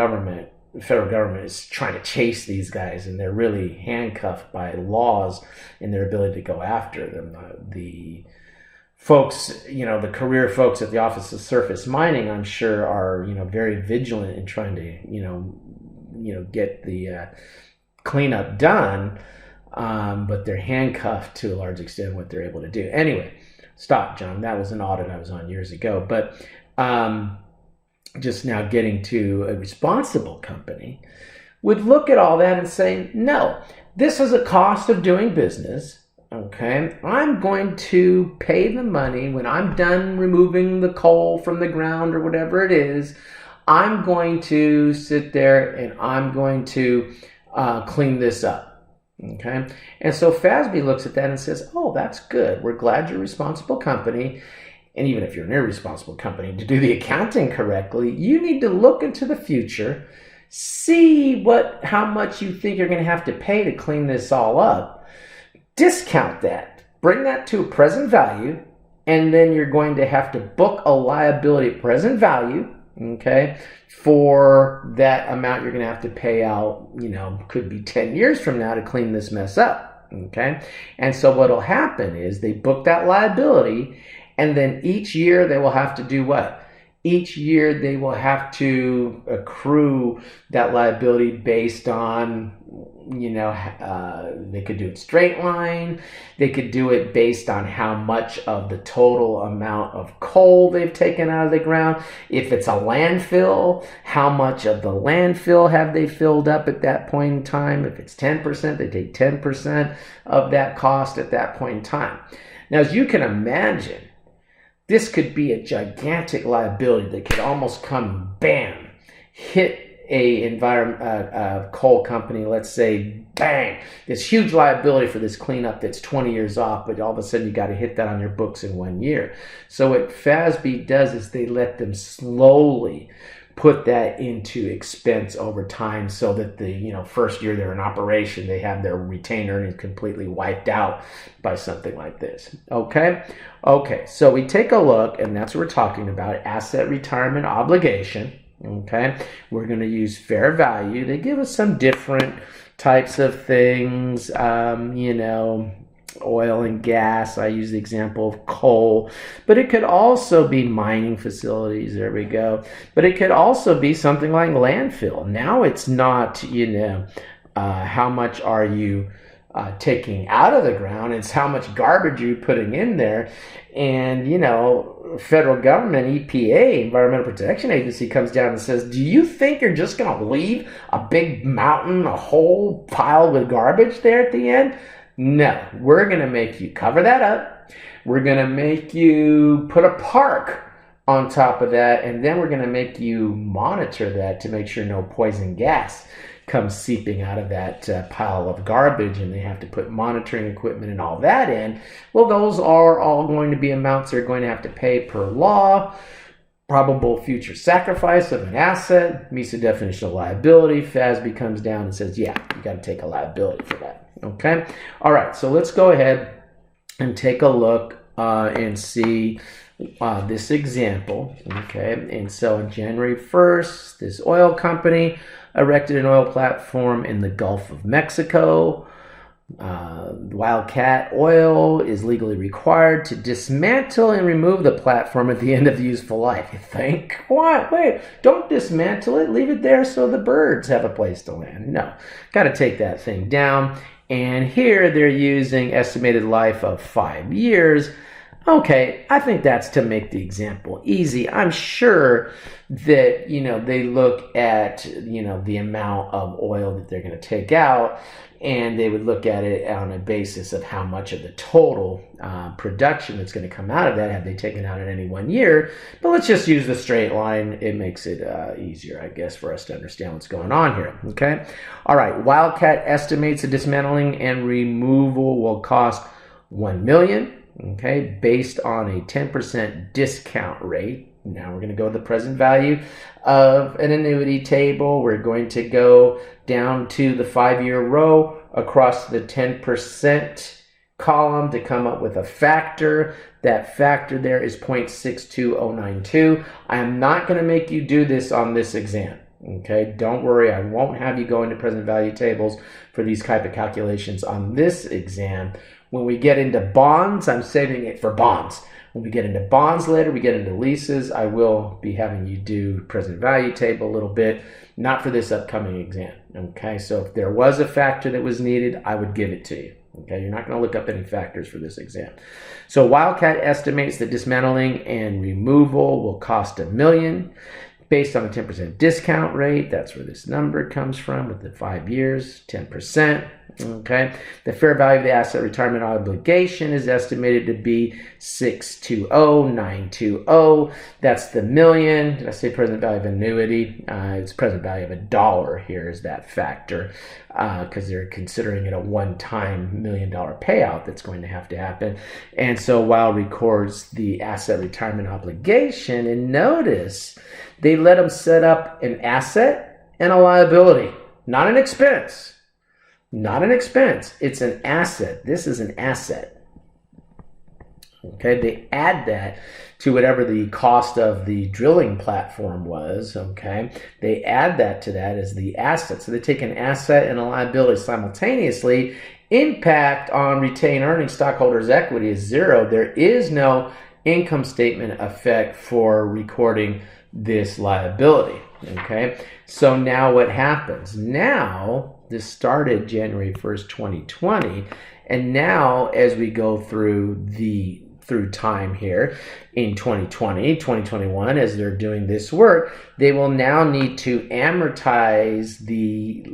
government is trying to chase these guys and they're really handcuffed by laws and their ability to go after them. The folks, the career folks at the Office of Surface Mining, I'm sure are, very vigilant in trying to, get the cleanup done. But they're handcuffed to a large extent what they're able to do. Anyway, stop, John. That was an audit I was on years ago. But just now getting to a responsible company would look at all that and say, no, this is a cost of doing business. Okay, I'm going to pay the money when I'm done removing the coal from the ground or whatever it is. I'm going to sit there and I'm going to clean this up. Okay, and so FASB looks at that and says, oh, that's good. We're glad you're a responsible company. And even if you're an irresponsible company, to do the accounting correctly, you need to look into the future, see how much you think you're going to have to pay to clean this all up, discount that, bring that to a present value, and then you're going to have to book a liability at present value, okay, for that amount you're going to have to pay out, could be 10 years from now to clean this mess up, okay? And so what'll happen is they book that liability. And then each year they will have to do what? Each year they will have to accrue that liability based on, they could do it straight line. They could do it based on how much of the total amount of coal they've taken out of the ground. If it's a landfill, how much of the landfill have they filled up at that point in time? If it's 10%, they take 10% of that cost at that point in time. Now, as you can imagine, this could be a gigantic liability that could almost come, bam, hit a coal company, let's say, bang, this huge liability for this cleanup that's 20 years off, but all of a sudden you got to hit that on your books in 1 year. So what FASB does is they let them slowly put that into expense over time so that the first year they're in operation, they have their retained earnings completely wiped out by something like this. Okay, so we take a look, and that's what we're talking about, asset retirement obligation. Okay, we're going to use fair value. They give us some different types of things, oil and gas. I use the example of coal, but it could also be mining facilities. There we go. But it could also be something like landfill. Now it's not, how much are you taking out of the ground? It's how much garbage you're putting in there. And, federal government, EPA, Environmental Protection Agency, comes down and says, do you think you're just going to leave a big mountain, a whole pile with garbage there at the end? No, we're going to make you cover that up. We're going to make you put a park on top of that, and then we're going to make you monitor that to make sure no poison gas comes seeping out of that pile of garbage, and they have to put monitoring equipment and all that in. Well, those are all going to be amounts they're going to have to pay per law. Probable future sacrifice of an asset meets the definition of liability. FASB comes down and says, yeah, you got to take a liability for that. Okay? All right, so let's go ahead and take a look and see this example. Okay, and so on January 1st, this oil company erected an oil platform in the Gulf of Mexico. Wildcat Oil is legally required to dismantle and remove the platform at the end of the useful life. You think? What? Wait, don't dismantle it. Leave it there so the birds have a place to land. No, got to take that thing down. And here they're using estimated life of 5 years. Okay, I think that's to make the example easy. I'm sure that, they look at, the amount of oil that they're going to take out, and they would look at it on a basis of how much of the total production that's going to come out of that have they taken out in any 1 year. But let's just use the straight line. It makes it easier, I guess, for us to understand what's going on here. Okay? All right, Wildcat estimates the dismantling and removal will cost $1 million. Okay, based on a 10% discount rate. Now we're going to go to the present value of an annuity table. We're going to go down to the 5-year row across the 10% column to come up with a factor. That factor there is 0.62092. I am not going to make you do this on this exam. Okay, don't worry, I won't have you go into present value tables for these type of calculations on this exam. When we get into bonds, I'm saving it for bonds. When we get into bonds later, we get into leases, I will be having you do present value table a little bit, not for this upcoming exam. Okay, so if there was a factor that was needed, I would give it to you. Okay, you're not going to look up any factors for this exam. So Wildcat estimates that dismantling and removal will cost $1 million. Based on a 10% discount rate, that's where this number comes from with the 5 years, 10%. Okay, the fair value of the asset retirement obligation is estimated to be 620,920. That's the million. Did I say present value of annuity? It's present value of $1 here is that factor, because they're considering it a one-time $1 million payout that's going to happen. And so while records the asset retirement obligation, and notice they let them set up an asset and a liability, not an expense. Not an expense. It's an asset. This is an asset. Okay, they add that to whatever the cost of the drilling platform was. Okay, they add that to that as the asset. So they take an asset and a liability simultaneously. Impact on retained earnings, stockholders' equity is zero. There is no income statement effect for recording this liability. Okay, so now what happens? Now, this started January 1st, 2020, and now as we go through time here in 2020, 2021, as they're doing this work, they will now need to amortize the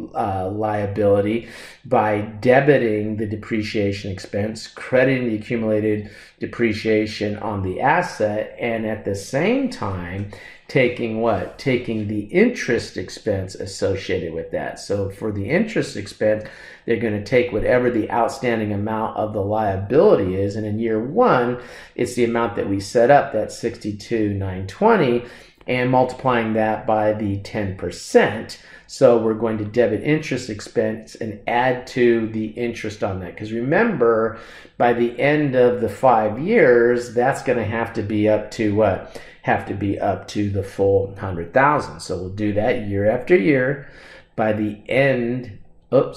liability by debiting the depreciation expense, crediting the accumulated depreciation on the asset, and at the same time taking what? Taking the interest expense associated with that. So for the interest expense, they're going to take whatever the outstanding amount of the liability is, and in year one, it's the amount that we set up, that 62,920, and multiplying that by the 10%. So we're going to debit interest expense and add to the interest on that. Because remember, by the end of the 5 years, that's going to have to be up to what? Have to be up to the full 100,000. So we'll do that year after year. By the end of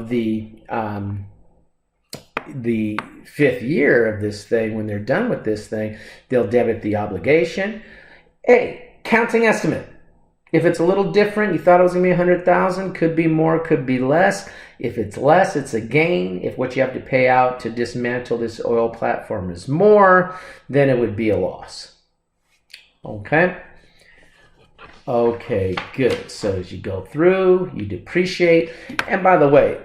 the 5th year of this thing, when they're done with this thing, they'll debit the obligation. Hey, counting estimate. If it's a little different, you thought it was going to be 100,000, could be more, could be less. If it's less, it's a gain. If what you have to pay out to dismantle this oil platform is more, then it would be a loss. Okay? Okay, good. So as you go through, you depreciate. And by the way,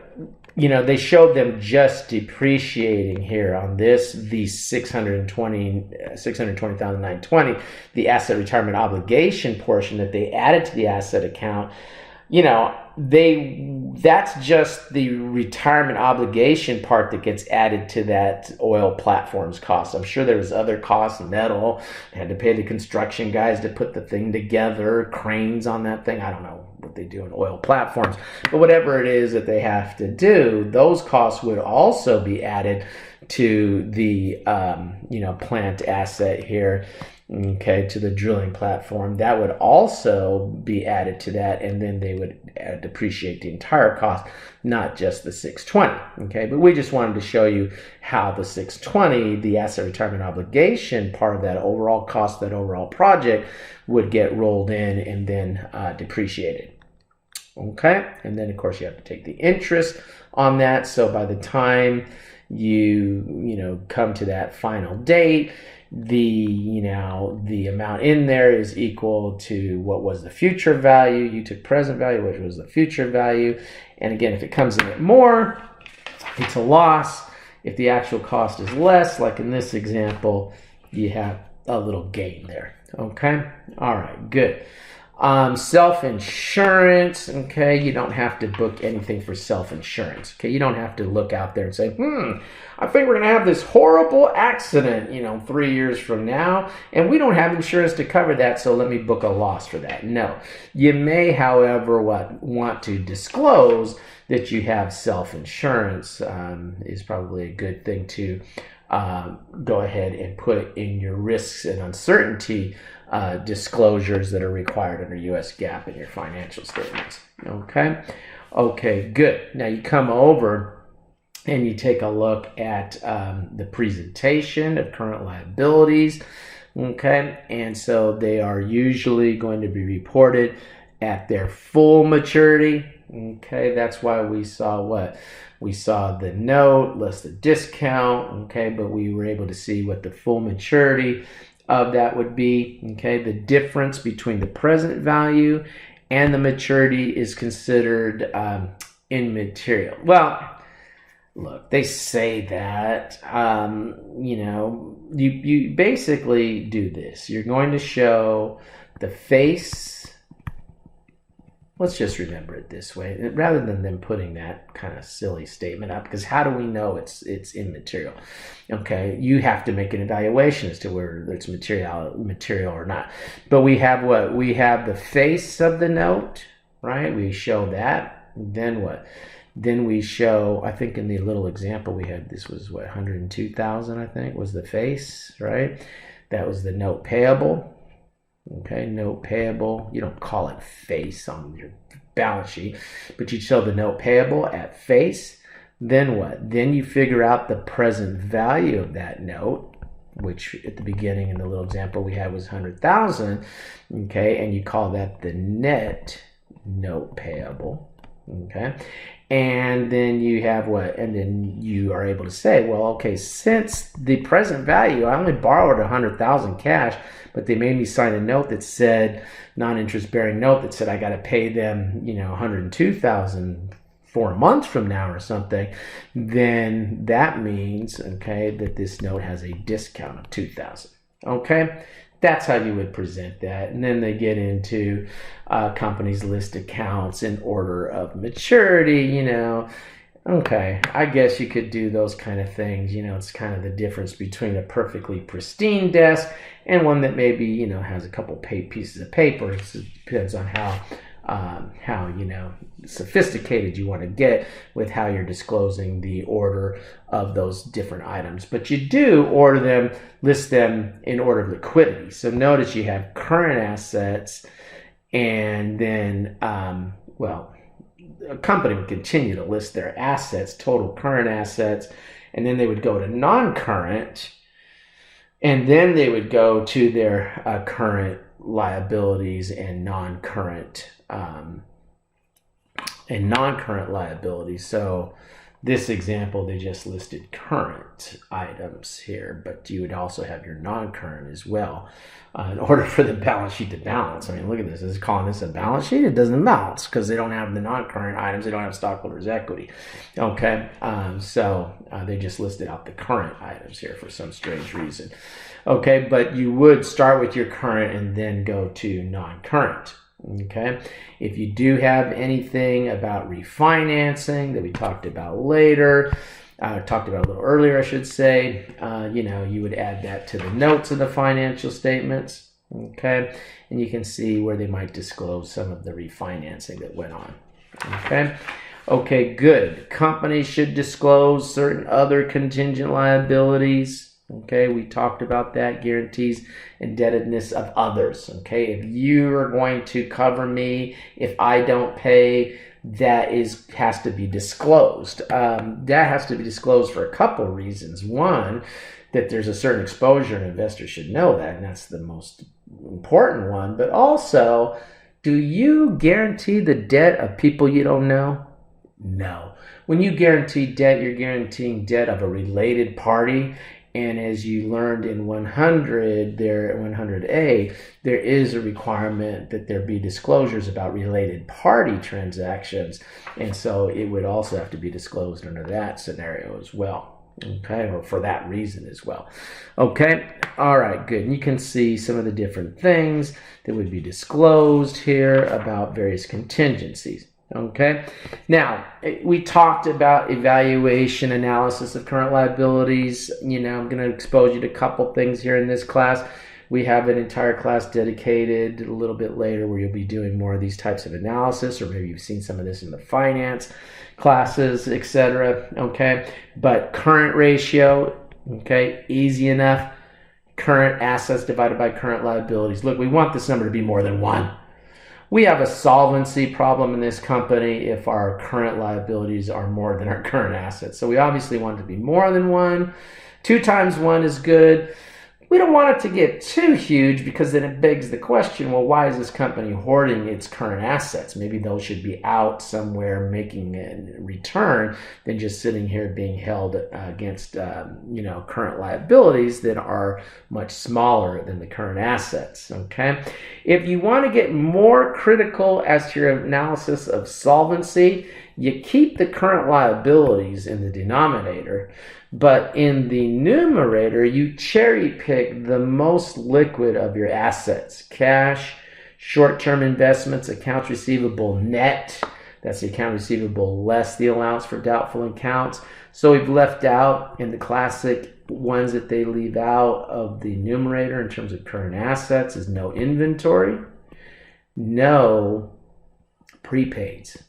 they showed them just depreciating here on this, the 620,920, the asset retirement obligation portion that they added to the asset account. That's just the retirement obligation part that gets added to that oil platform's cost. I'm sure there was other costs, metal, had to pay the construction guys to put the thing together, cranes on that thing. I don't know what they do in oil platforms. But whatever it is that they have to do, those costs would also be added to the plant asset here, okay, to the drilling platform. That would also be added to that, and then they would depreciate the entire cost, not just the 620, okay? But we just wanted to show you how the 620, the asset retirement obligation part of that overall cost, that overall project, would get rolled in and then depreciated. Okay, and then of course you have to take the interest on that. So by the time you come to that final date, the amount in there is equal to what was the future value. You took present value, which was the future value. And again, if it comes in at more, it's a loss. If the actual cost is less, like in this example, you have a little gain there. Okay, all right, good. Self-insurance, okay, you don't have to book anything for self-insurance, okay? You don't have to look out there and say, I think we're going to have this horrible accident, 3 years from now, and we don't have insurance to cover that, so let me book a loss for that. No. You may, however, want to disclose that you have self-insurance is probably a good thing to go ahead and put in your risks and uncertainty disclosures that are required under U.S. GAAP in your financial statements. Okay, good. Now you come over and you take a look at the presentation of current liabilities. Okay, and so they are usually going to be reported at their full maturity. Okay, that's why we saw what? We saw the note less the discount, okay, but we were able to see what the full maturity of that would be, okay. The difference between the present value and the maturity is considered immaterial. Well, look, they say that, you basically do this. You're going to show the face. Let's just remember it this way, rather than them putting that kind of silly statement up, because how do we know it's immaterial? Okay, you have to make an evaluation as to whether it's material or not. But we have what? We have the face of the note, right? We show that. Then what? Then we show, I think in the little example we had, this was what, 102,000, I think, was the face, right? That was the note payable. Okay, note payable. You don't call it face on your balance sheet, but you show the note payable at face. Then what? Then you figure out the present value of that note, which at the beginning in the little example we had was 100,000. Okay, and you call that the net note payable. Okay, and then you have what? And then you are able to say, well, okay, since the present value, I only borrowed 100,000 cash, but they made me sign a note that said, non-interest bearing note that said I got to pay them, 102,000 4 months from now or something, then that means, okay, that this note has a discount of 2,000. Okay, that's how you would present that. And then they get into companies list accounts in order of maturity, Okay, I guess you could do those kind of things. It's kind of the difference between a perfectly pristine desk and one that maybe, has a couple pieces of paper. It depends on how sophisticated you want to get with how you're disclosing the order of those different items. But you do list them in order of liquidity. So notice you have current assets, and then, a company would continue to list their assets, total current assets, and then they would go to non-current, and then they would go to their current liabilities and non-current liabilities. So this example, they just listed current items here, but you would also have your non-current as well in order for the balance sheet to balance. I mean, look at this. Is it calling this a balance sheet? It doesn't balance because they don't have the non-current items. They don't have stockholders' equity. Okay, so they just listed out the current items here for some strange reason. Okay, but you would start with your current and then go to non-current. Okay, if you do have anything about refinancing that we talked about later, talked about a little earlier, I should say, you would add that to the notes of the financial statements. Okay, and you can see where they might disclose some of the refinancing that went on. Okay. Okay, good. Companies should disclose certain other contingent liabilities. Okay, we talked about that. Guarantees indebtedness of others. Okay, if you are going to cover me if I don't pay, that has to be disclosed. That has to be disclosed for a couple of reasons. One, that there's a certain exposure, and investors should know that, and that's the most important one. But also, do you guarantee the debt of people you don't know? No. When you guarantee debt, you're guaranteeing debt of a related party. And as you learned in 100A, there is a requirement that there be disclosures about related party transactions. And so it would also have to be disclosed under that scenario as well. Okay, or for that reason as well. Okay, all right, good. And you can see some of the different things that would be disclosed here about various contingencies. Okay, now we talked about evaluation analysis of current liabilities. I'm going to expose you to a couple things here in this class. We have an entire class dedicated a little bit later where you'll be doing more of these types of analysis, or maybe you've seen some of this in the finance classes, etc. Okay, but current ratio, okay, easy enough. Current assets divided by current liabilities. Look, we want this number to be more than 1. We have a solvency problem in this company if our current liabilities are more than our current assets. So we obviously want it to be more than 1. 2 times 1 is good. We don't want it to get too huge, because then it begs the question, well, why is this company hoarding its current assets? Maybe those should be out somewhere making a return than just sitting here being held against current liabilities that are much smaller than the current assets. Okay, if you want to get more critical as to your analysis of solvency, you keep the current liabilities in the denominator, but in the numerator, you cherry pick the most liquid of your assets: cash, short-term investments, accounts receivable net. That's the account receivable less the allowance for doubtful accounts. So we've left out in the classic ones that they leave out of the numerator in terms of current assets is no inventory, no prepaids.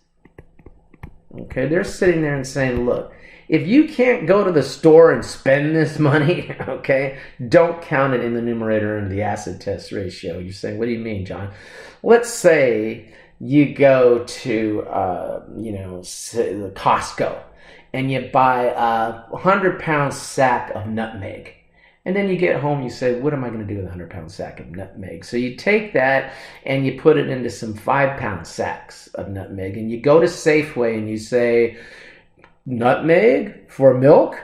Okay, they're sitting there and saying, look, if you can't go to the store and spend this money, okay, don't count it in the numerator in the acid test ratio. You're saying, what do you mean, John? Let's say you go to, Costco, and you buy a 100-pound sack of nutmeg. And then you get home, you say, what am I going to do with a 100-pound sack of nutmeg? So you take that and you put it into some 5-pound sacks of nutmeg, and you go to Safeway and you say, nutmeg for milk?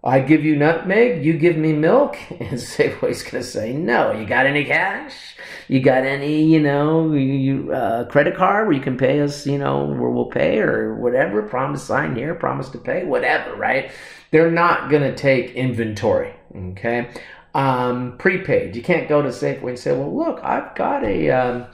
I give you nutmeg, you give me milk? And Safeway's going to say, no. You got any cash? You got any, credit card where you can pay us, where we'll pay or whatever? Promise sign here, promise to pay, whatever, right? They're not going to take inventory, okay? Prepaid. You can't go to Safeway and say, well, look, I've got a,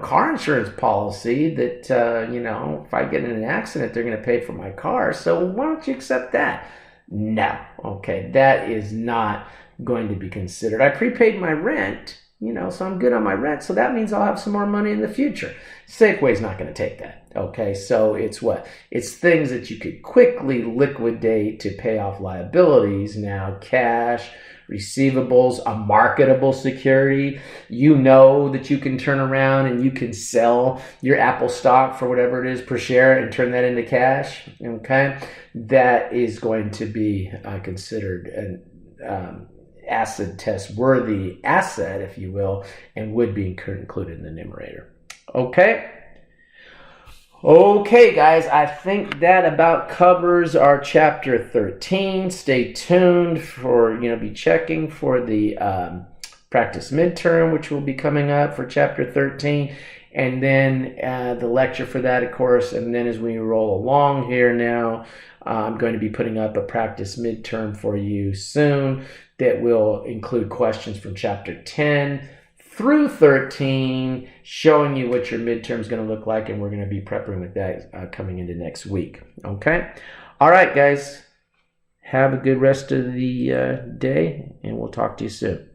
car insurance policy that, if I get in an accident, they're going to pay for my car. So why don't you accept that? No. Okay. That is not going to be considered. I prepaid my rent, so I'm good on my rent. So that means I'll have some more money in the future. Safeway's not going to take that. Okay. So it's what? It's things that you could quickly liquidate to pay off liabilities. Now, cash, receivables, a marketable security, that you can turn around and you can sell your Apple stock for whatever it is per share and turn that into cash, okay? That is going to be considered an acid test worthy asset, if you will, and would be included in the numerator. Okay? Okay, guys, I think that about covers our chapter 13. Stay tuned for, be checking for the practice midterm, which will be coming up for chapter 13. And then the lecture for that, of course. And then as we roll along here now, I'm going to be putting up a practice midterm for you soon that will include questions from chapter 10 through 13, showing you what your midterm is going to look like, and we're going to be prepping with that coming into next week. Okay? All right, guys. Have a good rest of the day, and we'll talk to you soon.